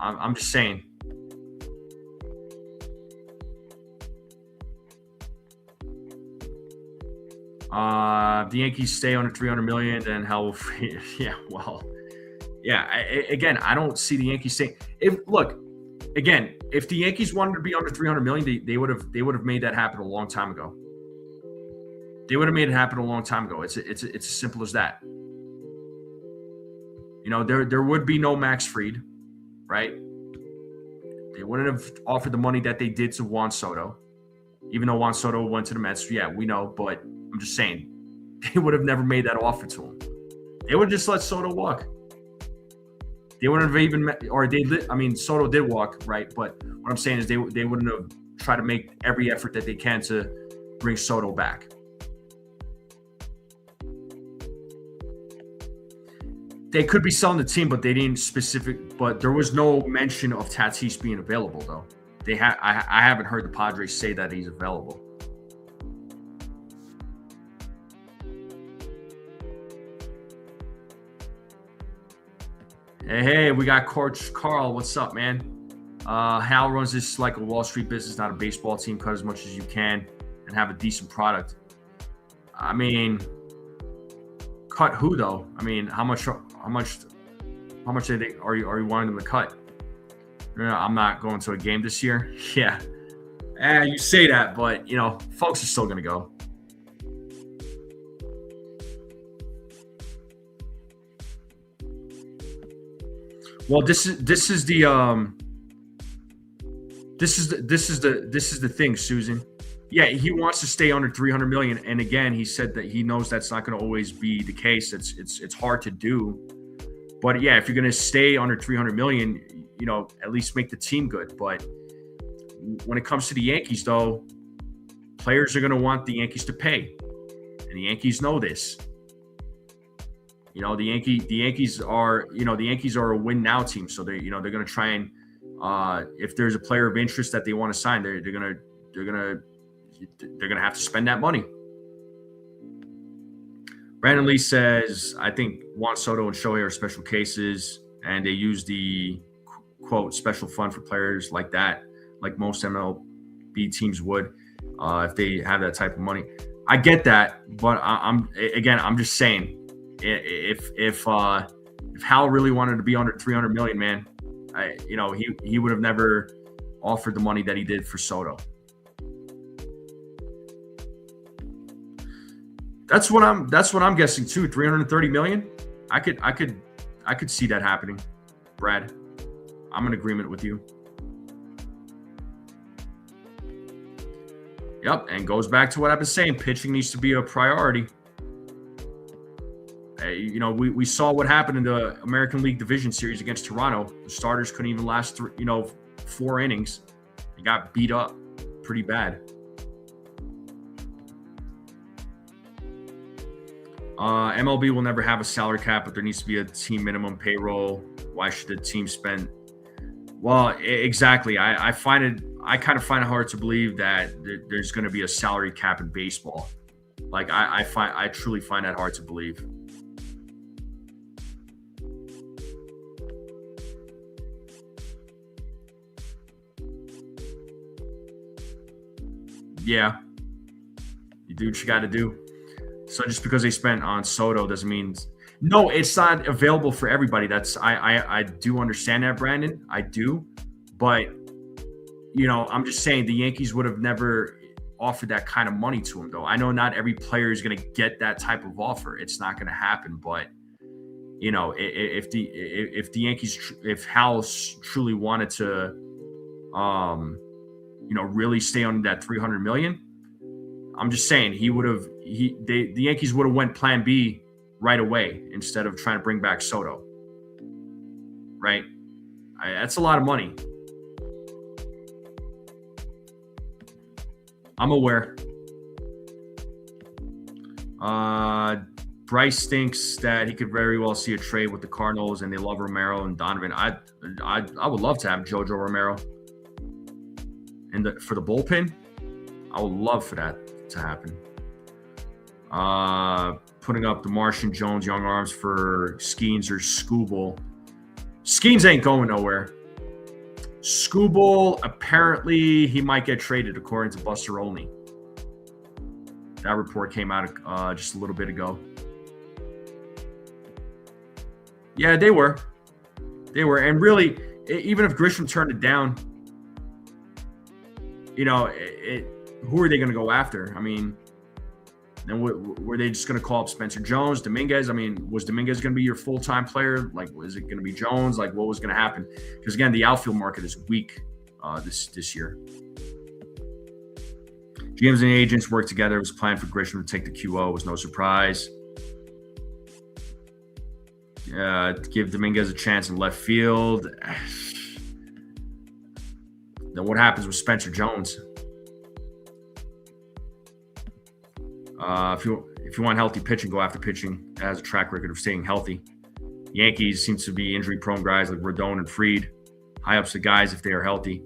I'm just saying. The Yankees stay under $300 million, then Hal will free. Yeah, well, yeah. Again, I don't see the Yankees saying. again, if the Yankees wanted to be under 300 million, they would have made that happen a long time ago. They would have made it happen a long time ago. It's as simple as that. You know, there would be no Max Fried, right? They wouldn't have offered the money that they did to Juan Soto, even though Juan Soto went to the Mets. Yeah, we know, but I'm just saying they would have never made that offer to him. They would just let Soto walk. They wouldn't have even, Soto did walk, right? But what I'm saying is they wouldn't have tried to make every effort that they can to bring Soto back. They could be selling the team, but they didn't but there was no mention of Tatis being available, though. I haven't heard the Padres say that he's available. Hey, we got Coach Carl. What's up, man? Hal runs this like a Wall Street business, not a baseball team. Cut as much as you can and have a decent product. I mean, cut who though? I mean, how much are you wanting them to cut? I'm not going to a game this year. Yeah, you say that, but you know, folks are still gonna go. Well, this is the thing, Susan. Yeah, he wants to stay under 300 million, and again, he said that he knows that's not going to always be the case. It's hard to do, but yeah, if you're going to stay under 300 million, you know, at least make the team good. But when it comes to the Yankees, though, players are going to want the Yankees to pay, and the Yankees know this. You know, the Yankees are a win now team, so they're going to try and if there's a player of interest that they want to sign, they're going to have to spend that money. Brandon Lee says, I think Juan Soto and Shohei are special cases, and they use the quote special fund for players like that, like most MLB teams would if they have that type of money. I get that, but I'm just saying. If Hal really wanted to be under 300 million, man, he would have never offered the money that he did for Soto. That's what I'm guessing too. 330 million. I could see that happening. Brad, I'm in agreement with you. Yep, and goes back to what I've been saying. Pitching needs to be a priority. You know, we saw what happened in the American League Division Series against Toronto. The starters couldn't even last 4 innings. They got beat up pretty bad. MLB will never have a salary cap, but there needs to be a team minimum payroll. Why should the team spend? Well, exactly. I kind of find it hard to believe that there's going to be a salary cap in baseball. Like I truly find that hard to believe. Yeah, you do what you got to do. So just because they spent on Soto doesn't mean no. It's not available for everybody. That's I do understand that, Brandon. I do, but you know, I'm just saying the Yankees would have never offered that kind of money to him, though. I know not every player is going to get that type of offer. It's not going to happen, but you know, if the Yankees, if Hal truly wanted to, really stay on that 300 million, I'm just saying the Yankees would have went plan B right away instead of trying to bring back Soto. Right? That's a lot of money. I'm aware. Bryce thinks that he could very well see a trade with the Cardinals, and they love Romero and Donovan. I would love to have Jojo Romero for the bullpen. I would love for that to happen. Putting up the Martian Jones young arms for Skeens or Skubal. Skeens ain't going nowhere. Skubal, apparently he might get traded according to Buster Olney. That report came out just a little bit ago. Yeah, they were. And really, even if Grisham turned it down, who are they going to go after? I mean, then were they just going to call up Spencer Jones, Dominguez? I mean, was Dominguez going to be your full-time player? Like, was it going to be Jones? Like, what was going to happen? Because, again, the outfield market is weak this year. GMs and agents worked together. It was planned for Grisham to take the QO. It was no surprise. Give Dominguez a chance in left field. Then what happens with Spencer Jones? If you want healthy pitching, go after pitching that has a track record of staying healthy. Yankees seems to be injury-prone guys like Rodon and Fried. High ups the guys if they are healthy.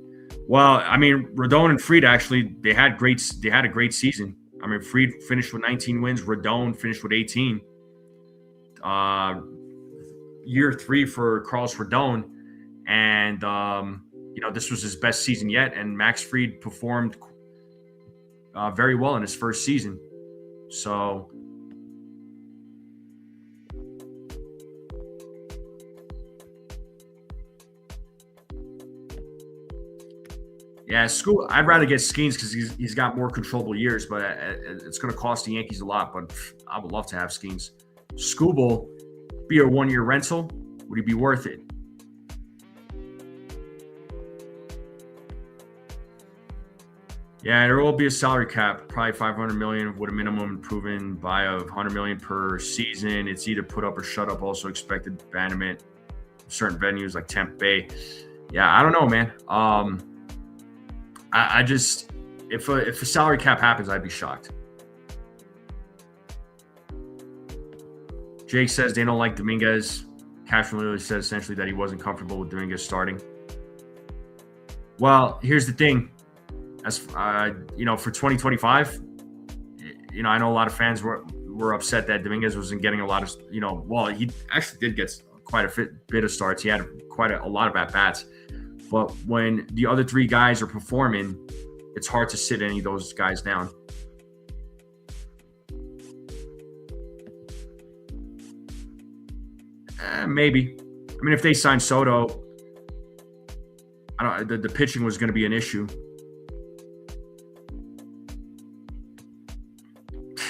Well, I mean, Rodon and Fried actually they had a great season. I mean, Fried finished with 19 wins. Rodon finished with 18. Year 3 for Carlos Rodon, and this was his best season yet. And Max Fried performed very well in his first season. So, yeah, I'd rather get Skeens because he's got more controllable years, but it's going to cost the Yankees a lot. But I would love to have Skeens. Skubal, be a 1-year rental. Would he be worth it? Yeah, there will be a salary cap, probably $500 million with a minimum improving by $100 million per season. It's either put up or shut up. Also expected abandonment of certain venues like Tampa Bay. Yeah, I don't know, man. I just if a salary cap happens, I'd be shocked. Jake says they don't like Dominguez. Cashman literally says essentially that he wasn't comfortable with Dominguez starting. Well, here's the thing. As for 2025, I know a lot of fans were upset that Dominguez wasn't getting a lot of, well, he actually did get quite a bit of starts. He had quite a lot of at-bats. But when the other 3 guys are performing, it's hard to sit any of those guys down. Maybe. I mean, if they signed Soto, the pitching was going to be an issue.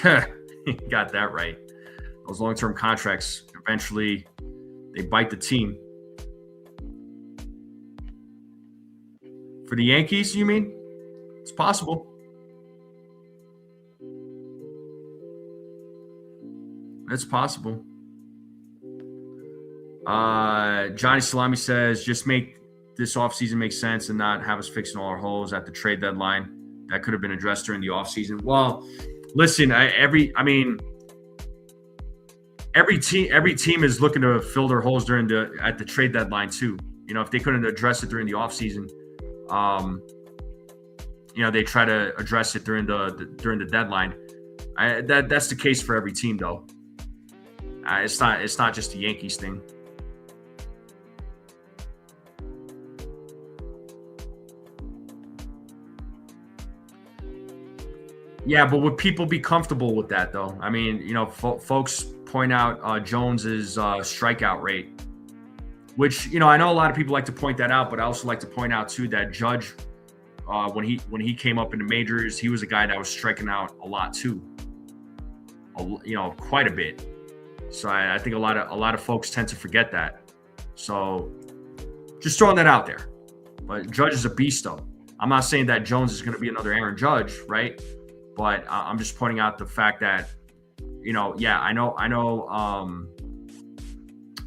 You got that right. Those long-term contracts, eventually, they bite the team. For the Yankees, you mean? It's possible. It's possible. Johnny Salami says, just make this offseason make sense and not have us fixing all our holes at the trade deadline. That could have been addressed during the offseason. Well, listen, every team is looking to fill their holes at the trade deadline too. If they couldn't address it during the offseason, they try to address it during the deadline. That's the case for every team, though. It's not just the Yankees thing. Yeah, but would people be comfortable with that, though? I mean, folks point out Jones's strikeout rate, which, I know a lot of people like to point that out, but I also like to point out, too, that Judge, when he came up in the majors, he was a guy that was striking out a lot, too, quite a bit. So I think a lot of folks tend to forget that. So just throwing that out there. But Judge is a beast, though. I'm not saying that Jones is going to be another Aaron Judge, right? But I'm just pointing out the fact that,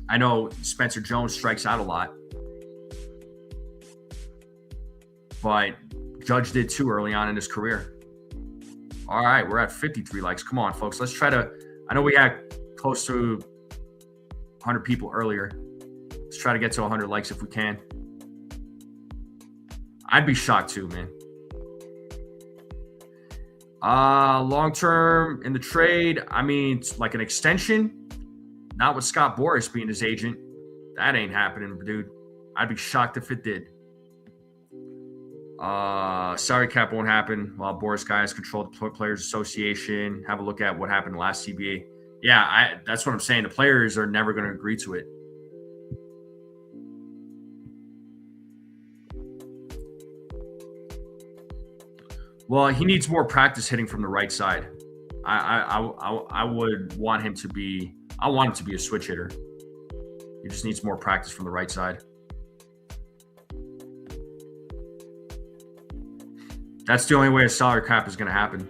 I know Spencer Jones strikes out a lot, but Judge did too early on in his career. All right, we're at 53 likes. Come on, folks. Let's try to. I know we had close to 100 people earlier. Let's try to get to 100 likes if we can. I'd be shocked too, man. Long term in the trade, I mean, it's like an extension. Not with Scott Boras being his agent. That ain't happening, dude. I'd be shocked if it did. Salary cap won't happen while Boras guys control the Players Association. Have a look at what happened last CBA. Yeah, that's what I'm saying. The players are never going to agree to it. Well, he needs more practice hitting from the right side. I would want him to be. I want him to be a switch hitter. He just needs more practice from the right side. That's the only way a salary cap is going to happen.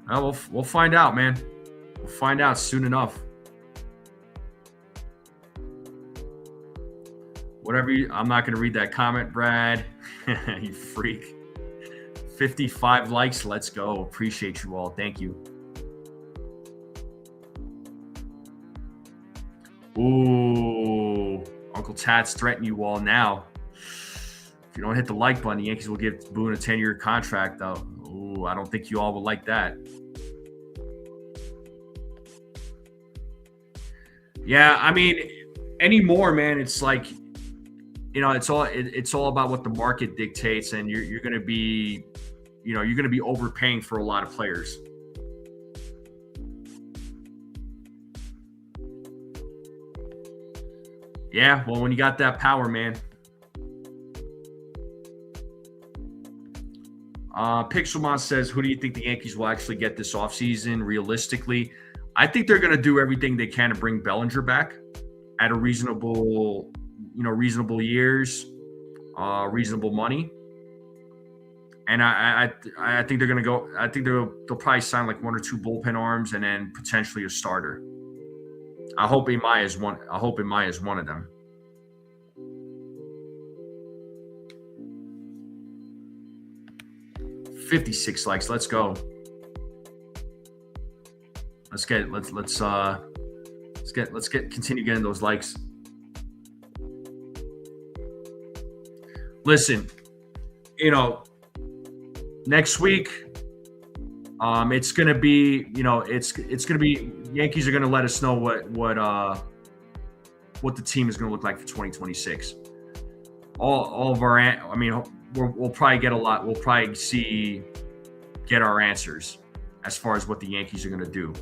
We'll find out, man. We'll find out soon enough. Whatever I'm not going to read that comment, Brad. You freak. 55 likes. Let's go. Appreciate you all. Thank you. Ooh. Uncle Tat's threatening you all now. If you don't hit the like button, the Yankees will give Boone a 10-year contract, though. Ooh, I don't think you all will like that. Yeah, I mean, anymore, man, it's like, it's all about what the market dictates, and you're going to be, you're going to be overpaying for a lot of players. Yeah, well, when you got that power, man. Pixelmon says, who do you think the Yankees will actually get this offseason realistically? I think they're going to do everything they can to bring Bellinger back at a reasonable years, reasonable money. And I think they're going to go. I think they'll probably sign like 1 or 2 bullpen arms and then potentially a starter. I hope Imai is one. I hope Imai is one of them. $56 likes. Let's go. Let's continue getting those likes. Listen, next week, it's gonna be, it's gonna be, Yankees are gonna let us know what the team is gonna look like for 2026. All of our, we'll probably get a lot. We'll probably get our answers as far as what the Yankees are gonna do.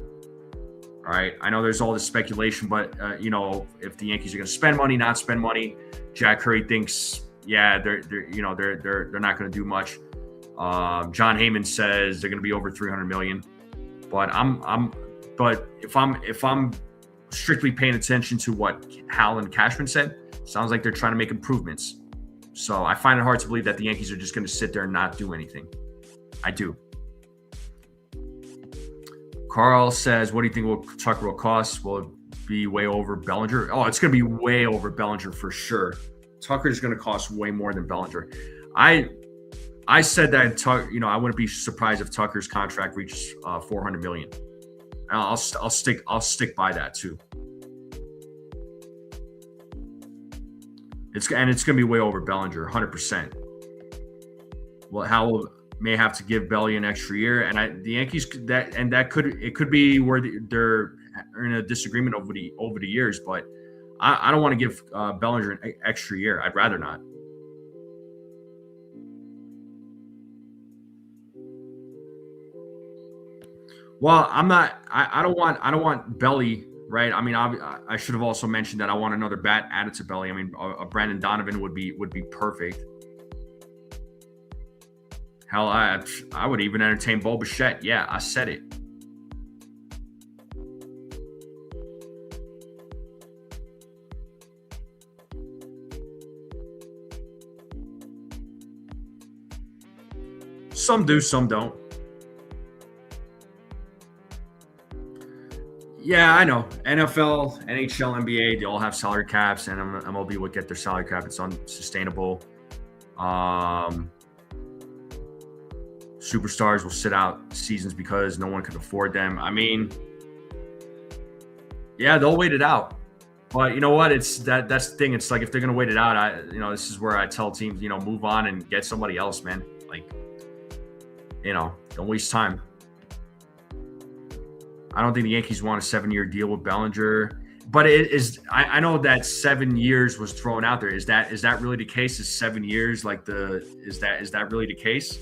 All right. I know there's all this speculation, but if the Yankees are going to spend money, not spend money, Jack Curry thinks, yeah, they're not going to do much. John Heyman says they're going to be over $300 million, but if I'm strictly paying attention to what Hal and Cashman said, sounds like they're trying to make improvements. So I find it hard to believe that the Yankees are just going to sit there and not do anything. I do. Carl says, what do you think Tucker will cost? Will it be way over Bellinger? Oh, it's going to be way over Bellinger for sure. Tucker is going to cost way more than Bellinger. I said that, I wouldn't be surprised if Tucker's contract reaches $400 million. I'll stick by that too. It's going to be way over Bellinger, 100%. Well, Howell may have to give Belly an extra year, and the Yankees could be where they're in a disagreement over the years. But I don't want to give Bellinger an extra year. I'd rather not. Well, I'm not. I don't want Belly. Right. I mean, I should have also mentioned that I want another bat added to Belly. I mean, a Brandon Donovan would be perfect. Hell, I would even entertain Bo Bichette. Yeah, I said it. Some do, some don't. Yeah, I know. NFL, NHL, NBA, they all have salary caps, and MLB would get their salary cap. It's unsustainable. Superstars will sit out seasons because no one can afford them. I mean, yeah, they'll wait it out. But you know what? That's the thing. It's like if they're gonna wait it out, this is where I tell teams, move on and get somebody else, man. Like, don't waste time. I don't think the Yankees want a 7-year deal with Bellinger, but it is. I know that 7 years was thrown out there. Is that really the case? Is 7 years is that really the case?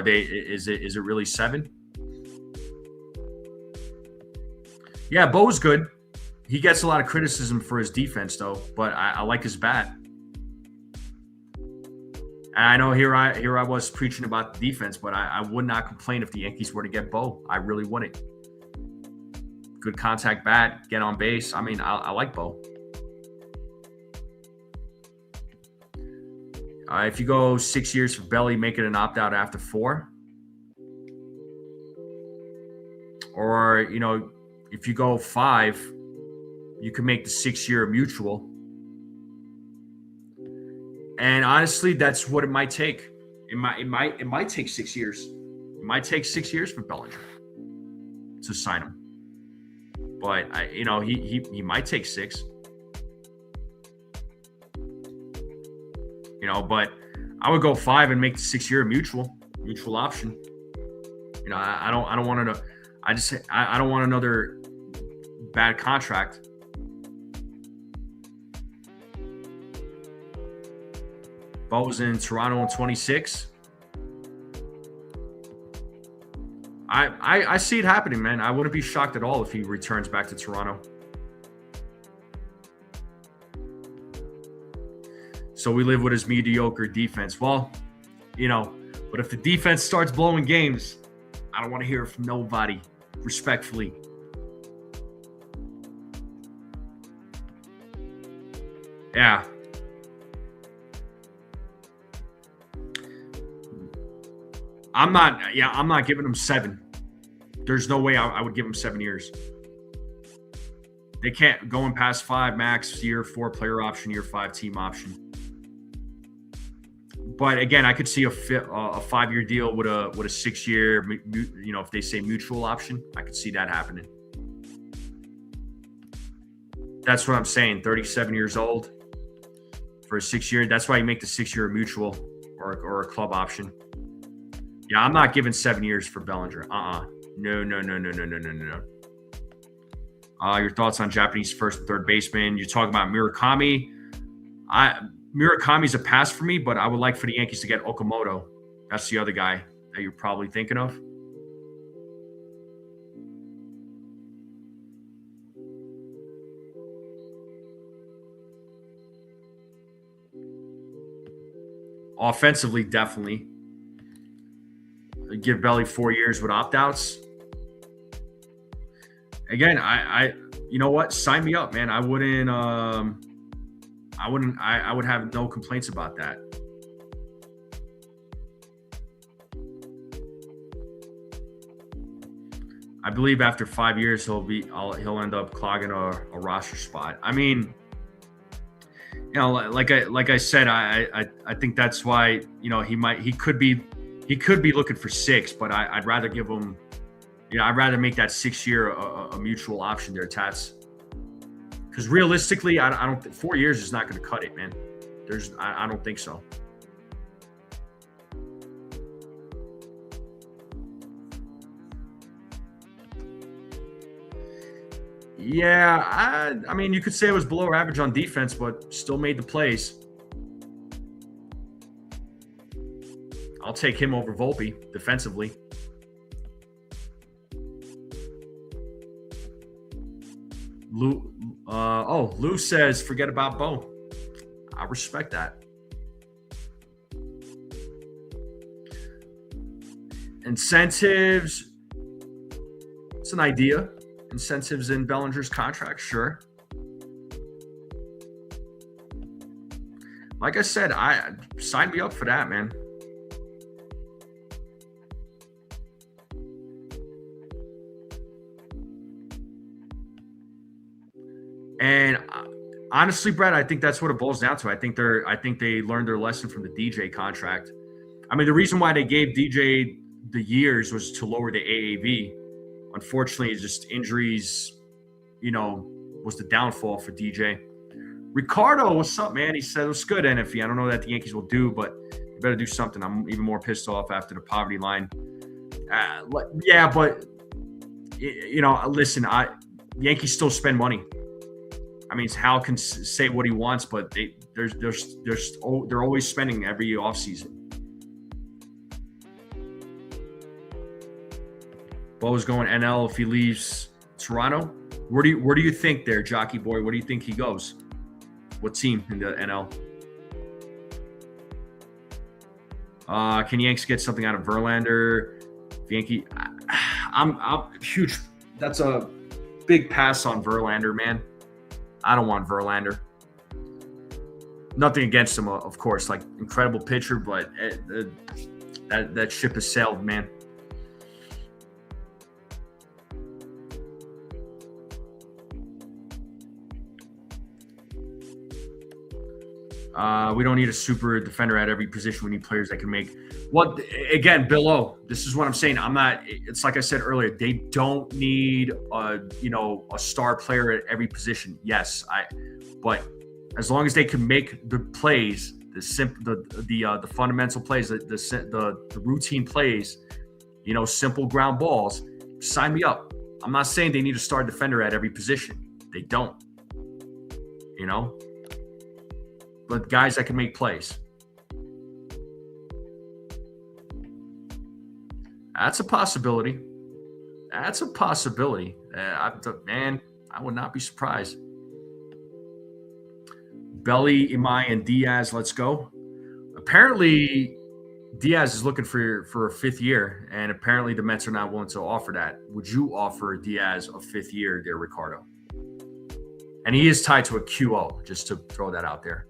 Is it really 7? Yeah, Bo's good. He gets a lot of criticism for his defense, though, but I like his bat. And I know here I was preaching about the defense, but I would not complain if the Yankees were to get Bo. I really wouldn't. Good contact bat, get on base. I mean, I like Bo. If you go 6 years for Belly, make it an opt-out after 4. Or, if you go 5, you can make the 6-year mutual. And honestly, that's what it might take. It might take 6 years. It might take 6 years for Bellinger to sign him. But he might take 6. But I would go 5 and make the 6-year mutual option. I don't want to. I don't want another bad contract. Bo's in Toronto in 26. I see it happening, man. I wouldn't be shocked at all if he returns back to Toronto. So we live with his mediocre defense. Well, but if the defense starts blowing games, I don't want to hear it from nobody, respectfully. Yeah. I'm not giving him 7. There's no way I would give him 7 years. They can't going past 5 max, year 4 player option, year 5 team option. But again, I could see a 5-year deal with a 6-year, if they say mutual option, I could see that happening. That's what I'm saying. 37 years old for a 6-year. That's why you make the 6-year mutual or a club option. Yeah, I'm not giving 7 years for Bellinger. No. Your thoughts on Japanese first and third baseman? You're talking about Murakami. Murakami's a pass for me, but I would like for the Yankees to get Okamoto. That's the other guy that you're probably thinking of. Offensively, definitely. Give Belly 4 years with opt-outs. Again, I you know what? Sign me up, man. I would have no complaints about that. I believe after 5 years he'll end up clogging a roster spot. I mean, like I said, I think that's why he could be looking for 6, but I'd rather give him, I'd rather make that 6-year a mutual option there, Tats. Because realistically, I don't think 4 years is not going to cut it, man. I don't think so. Yeah, I mean, you could say it was below average on defense, but still made the plays. I'll take him over Volpe defensively. Lou says, forget about Bo. I respect that. Incentives. It's an idea. Incentives in Bellinger's contract, sure. Like I said, sign me up for that, man. And honestly, Brett, I think that's what it boils down to. I think they learned their lesson from the DJ contract. I mean, the reason why they gave DJ the years was to lower the AAV. Unfortunately, just injuries, was the downfall for DJ. Ricardo, what's up, man? He said, what's good, NFE? I don't know that the Yankees will do, but you better do something. I'm even more pissed off after the poverty line. Yeah, but, listen, Yankees still spend money. I mean, Hal can say what he wants, but they're always spending every offseason. Bo's going NL if he leaves Toronto. Where do you think there, Jockey Boy? Where do you think he goes? What team in the NL? Can Yanks get something out of Verlander? Yankee, I'm huge. That's a big pass on Verlander, man. I don't want Verlander. Nothing against him, of course. Like, incredible pitcher, but that ship has sailed, man. We don't need a super defender at every position. We need players that can make. Well, again, Bill O, this is what I'm saying. I'm not. It's like I said earlier. They don't need a star player at every position. Yes, but as long as they can make the plays, the fundamental plays, the routine plays, simple ground balls, sign me up. I'm not saying they need a star defender at every position. They don't. But guys that can make plays. That's a possibility. Man, I would not be surprised. Belly, Imai, and Diaz, let's go. Apparently, Diaz is looking for a fifth year, and apparently the Mets are not willing to offer that. Would you offer Diaz a fifth year there, Ricardo? And he is tied to a QO, just to throw that out there.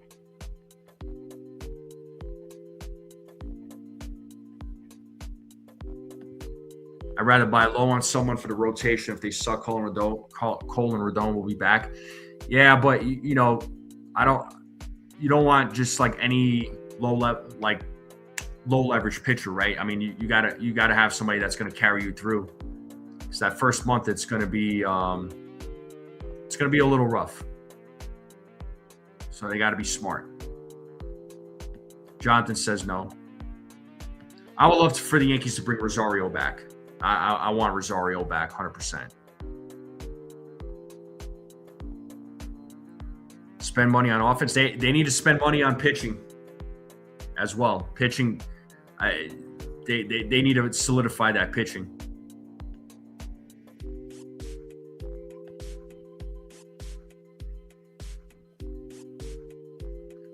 I'd rather buy low on someone for the rotation. If they suck, Cole and Rodon will be back. Yeah, but I don't. You don't want just like any low leverage pitcher, right? I mean, you gotta have somebody that's going to carry you through. Because that first month, it's going to be a little rough. So they got to be smart. Jonathan says no. I would love for the Yankees to bring Rosario back. I want Rosario back 100%. Spend money on offense. They need to spend money on pitching as well. Pitching, they need to solidify that pitching.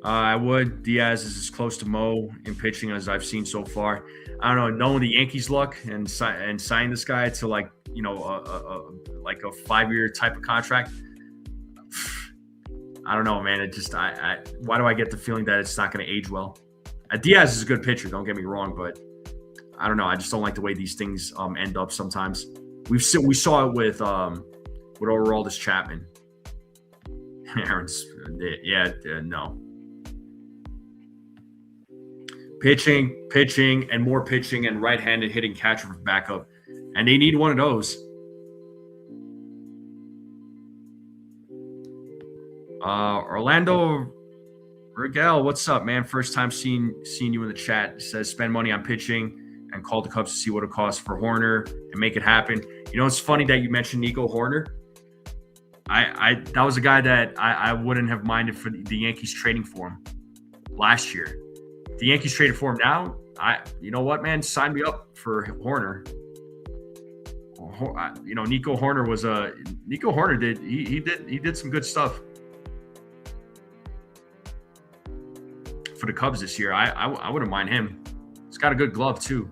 I would. Diaz is as close to Mo in pitching as I've seen so far. I don't know, knowing the Yankees' luck and sign this guy to a 5-year type of contract. I don't know, man. It just why do I get the feeling that it's not going to age well? Diaz is a good pitcher. Don't get me wrong, but I don't know. I just don't like the way these things end up sometimes. We saw it with Aroldis Chapman. Aaron's no. Pitching, and more pitching, and right-handed hitting catcher for backup. And they need one of those. Orlando Rigel, what's up, man? First time seeing you in the chat. It says spend money on pitching and call the Cubs to see what it costs for Horner and make it happen. It's funny that you mentioned Nico Horner. That was a guy that I wouldn't have minded for the Yankees trading for him last year. The Yankees traded for him now. You know what, man? Sign me up for Horner. Nico Horner did some good stuff for the Cubs this year. I wouldn't mind him. He's got a good glove too.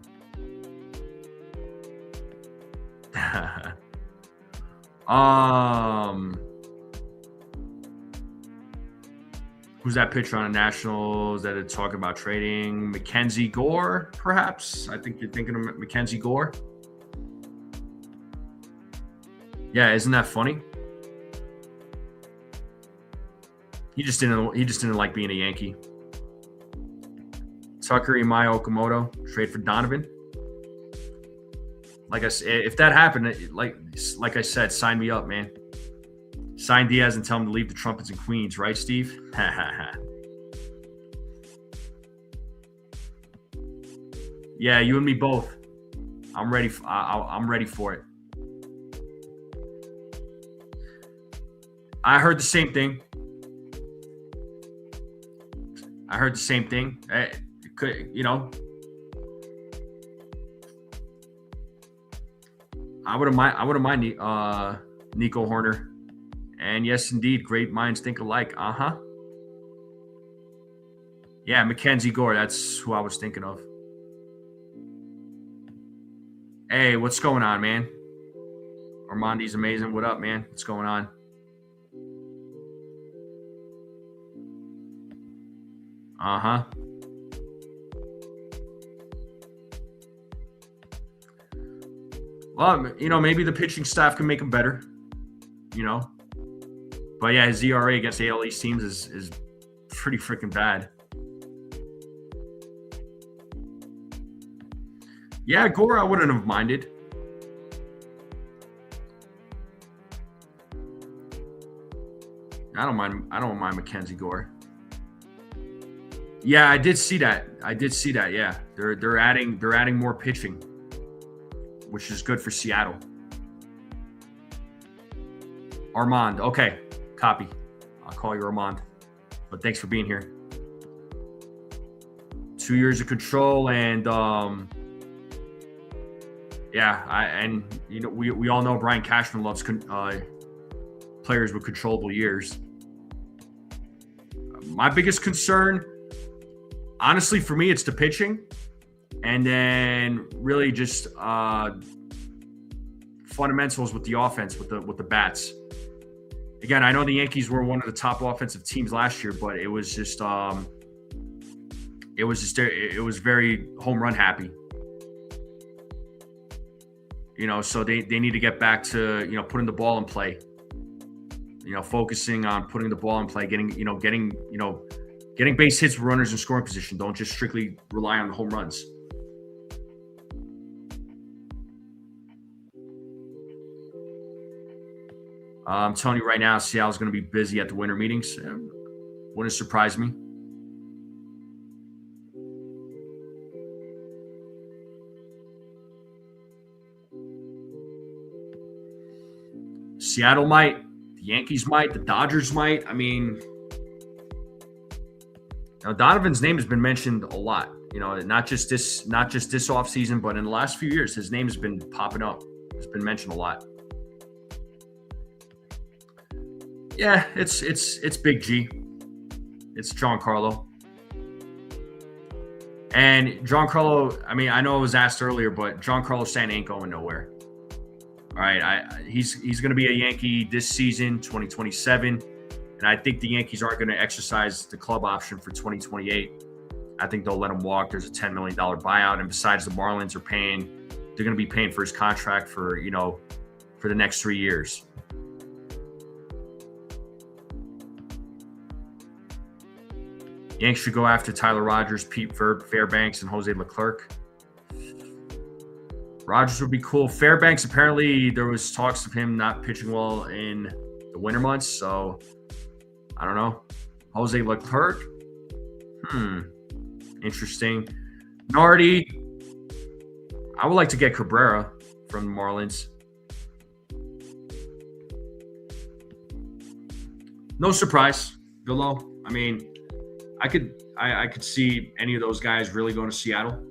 Who's that pitcher on the Nationals that are talking about trading? Mackenzie Gore, perhaps? I think you're thinking of Mackenzie Gore. Yeah, isn't that funny? He just didn't like being a Yankee. Tucker Imai Okamoto, trade for Donovan. Like I said, if that happened, like I said, sign me up, man. Sign Diaz and tell him to leave the trumpets and queens, right, Steve? Yeah, you and me both. I'm ready. I'm ready for it. I heard the same thing. I wouldn't mind Nico Horner. And yes, indeed, great minds think alike. Yeah, Mackenzie Gore. That's who I was thinking of. Hey, what's going on, man? Armandi's amazing. What up, man? What's going on? Well, maybe the pitching staff can make him better. But yeah, his ERA against AL East teams is pretty freaking bad. Yeah, Gore, I wouldn't have minded. I don't mind Mackenzie Gore. Yeah, I did see that. Yeah, they're adding more pitching, which is good for Seattle. Armand, okay, copy. I'll call you Armand. But thanks for being here. 2 years of control and we all know Brian Cashman loves players with controllable years. My biggest concern, honestly, for me, it's the pitching, and then really just fundamentals with the offense, with the bats. Again, I know the Yankees were one of the top offensive teams last year, but it was very home run happy. So they need to get back to putting the ball in play. Focusing on putting the ball in play, getting base hits with runners in scoring position. Don't just strictly rely on the home runs. I'm telling you right now, Seattle's going to be busy at the winter meetings. Wouldn't surprise me. Seattle might, the Yankees might, the Dodgers might. I mean, Donovan's name has been mentioned a lot. Not just this offseason, but in the last few years, his name has been popping up. It's been mentioned a lot. Yeah, it's Big G. It's Giancarlo. And Giancarlo, I mean, I know it was asked earlier, but Giancarlo Stanton ain't going nowhere. All right, he's going to be a Yankee this season, 2027, and I think the Yankees aren't going to exercise the club option for 2028. I think they'll let him walk. There's a $10 million buyout, and besides, the Marlins they're going to be paying for his contract for the next 3 years. Yanks should go after Tyler Rogers, Pete Fairbanks, and Jose Leclerc. Rogers would be cool. Fairbanks, apparently there was talks of him not pitching well in the winter months, so I don't know. Jose Leclerc? Interesting. Nardi. I would like to get Cabrera from the Marlins. No surprise. Below. I mean, I could see any of those guys really going to Seattle.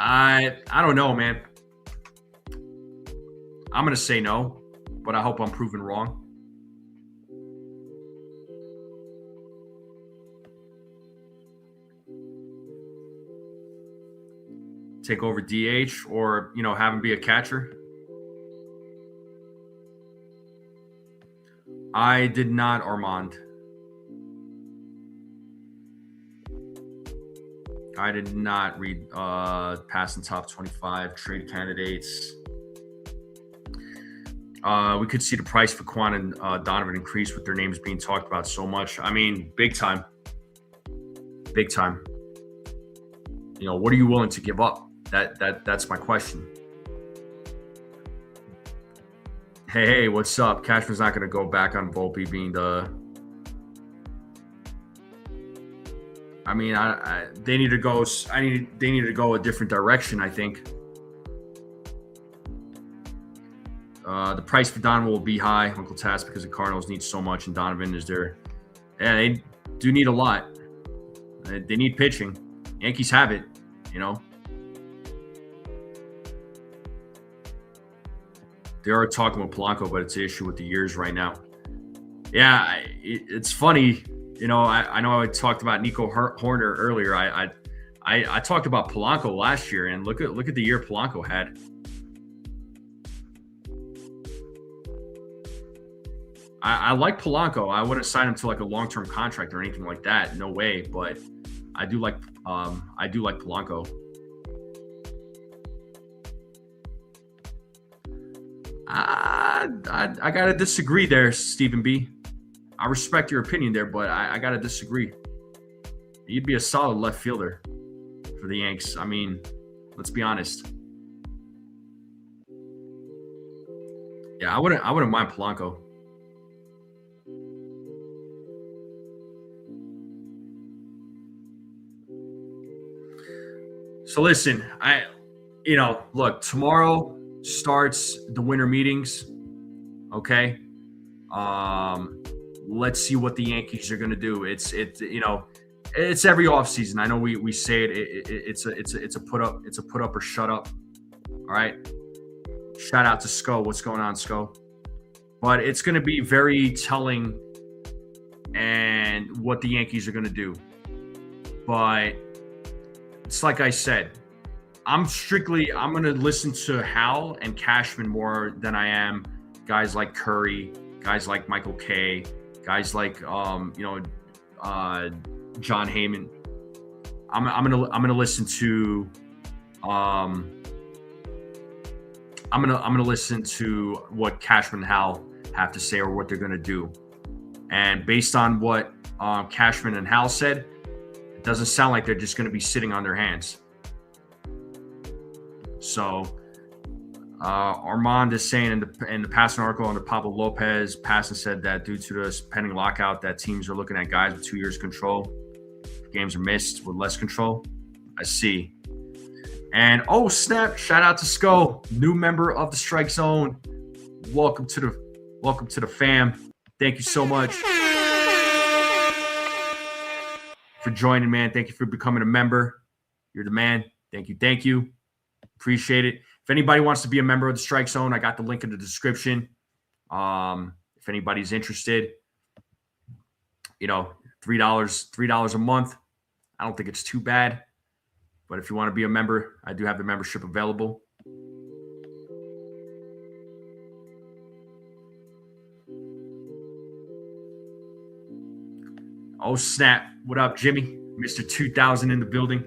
I don't know, man. I'm going to say no, but I hope I'm proven wrong. Take over DH or, have him be a catcher. I did not, Armand. I did not read passing top 25 trade candidates. We could see the price for Quan and Donovan increase with their names being talked about so much. I mean, big time. Big time. What are you willing to give up? That's my question. Hey, what's up? Cashman's not going to go back on Volpe being the. I mean, they need to go. They need to go a different direction. I think. The price for Donovan will be high, Uncle Tass, because the Cardinals need so much, and Donovan is there. Yeah, they do need a lot. They need pitching. Yankees have it. They are talking with Polanco, but it's an issue with the years right now. Yeah, it's funny. I know I talked about Nico Horner earlier. I talked about Polanco last year, and look at the year Polanco had. I like Polanco. I wouldn't sign him to like a long-term contract or anything like that. No way. But I do like Polanco. I gotta disagree there, Stephen B. I respect your opinion there, but I gotta disagree. He'd be a solid left fielder for the Yanks. I mean, let's be honest. Yeah, I wouldn't mind Polanco. So listen, look, tomorrow starts the winter meetings. Okay. Let's see what the Yankees are going to do. It's every offseason. I know we say it's a put up or shut up. All right. Shout out to Sco. What's going on, Sco? But it's going to be very telling and what the Yankees are going to do. But it's like I said, I'm going to listen to Hal and Cashman more than I am guys like Curry, guys like Michael Kay, guys like John Heyman. I'm gonna listen to I'm gonna listen to what Cashman and Hal have to say or what they're gonna do. And based on what Cashman and Hal said, it doesn't sound like they're just gonna be sitting on their hands. So Armand is saying in the passing article on the Pablo Lopez, Passan said that due to the pending lockout, that teams are looking at guys with 2 years control. Games are missed with less control. I see. And oh snap! Shout out to Sco, new member of the Strike Zone. Welcome to the fam. Thank you so much for joining, man. Thank you for becoming a member. You're the man. Thank you. Appreciate it. If anybody wants to be a member of the Strike Zone, I got the link in the description. If anybody's interested, $3 a month. I don't think it's too bad. But if you want to be a member, I do have the membership available. Oh, snap. What up, Jimmy? Mr. 2000 in the building.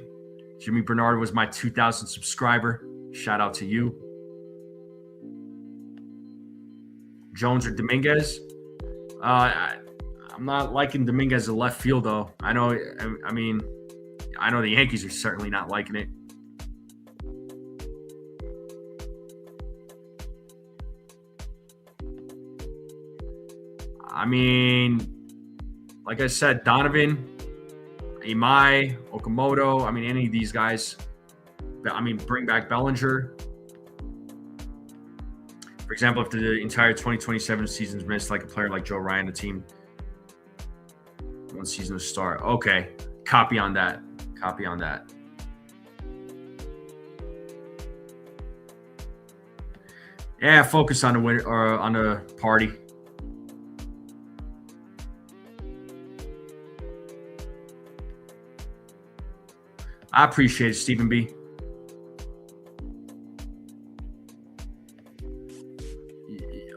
Jimmy Bernard was my 2000 subscriber. Shout out to you. Jones or Dominguez? I'm not liking Dominguez as a left field, though. I know the Yankees are certainly not liking it. I mean, like I said, Donovan, Imai, Okamoto, any of these guys. Bring back Bellinger. For example, if the entire 2027 season's missed, like a player like Joe Ryan, the team, one season to start. Okay, copy on that. Yeah, focus on the winner or on the party. I appreciate it, Stephen B.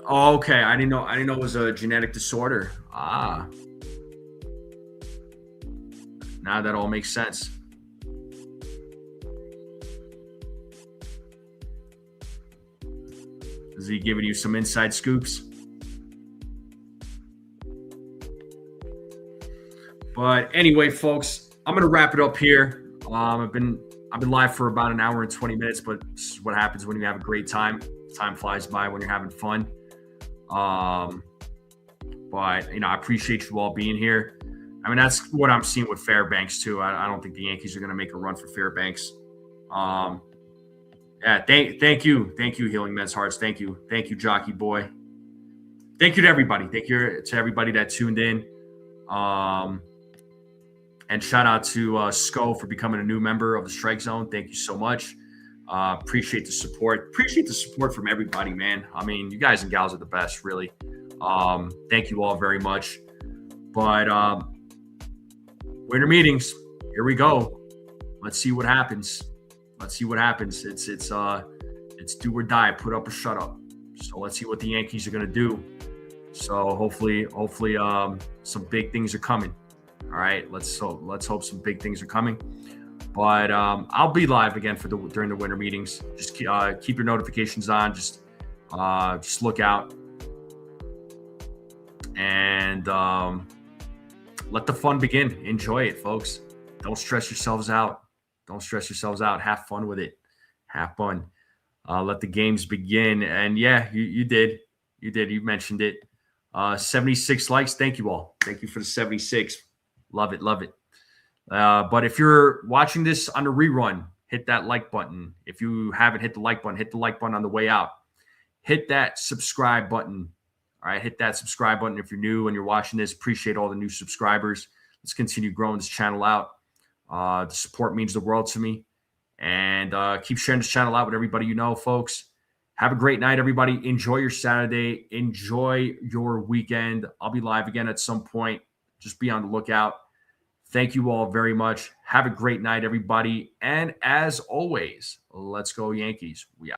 Oh, okay. I didn't know it was a genetic disorder. Now that all makes sense. Is he giving you some inside scoops? But anyway, folks, I'm gonna wrap it up here. I've been live for about an hour and 20 minutes, but this is what happens when you have a great time. Time flies by when you're having fun. But I appreciate you all being here. That's what I'm seeing with Fairbanks too. I don't think the Yankees are going to make a run for Fairbanks. Yeah, thank you, Healing Men's Hearts. Thank you, Jockey Boy. Thank you to everybody. Thank you to everybody that tuned in. And shout out to Sco for becoming a new member of the Strike Zone. Thank you so much. Appreciate the support. Appreciate the support from everybody, man. I mean, you guys and gals are the best, really. Thank you all very much. But winter meetings, here we go. Let's see what happens. Let's see what happens. It's do or die, put up or shut up. So let's see what the Yankees are gonna do. So hopefully, some big things are coming. All right, let's hope some big things are coming. But I'll be live again during the winter meetings. Just keep your notifications on. Just look out and let the fun begin. Enjoy it, folks. Don't stress yourselves out. Have fun with it. Have fun. Let the games begin. And yeah, you did. You mentioned it. 76 likes. Thank you all. Thank you for the 76. Love it. But if you're watching this on the rerun, hit that like button. If you haven't hit the like button on the way out. Hit that subscribe button. All right, hit that subscribe button if you're new and you're watching this. Appreciate all the new subscribers. Let's continue growing this channel out. The support means the world to me. And keep sharing this channel out with everybody you know, folks. Have a great night, everybody. Enjoy your Saturday. Enjoy your weekend. I'll be live again at some point. Just be on the lookout. Thank you all very much. Have a great night, everybody. And as always, let's go Yankees. We out.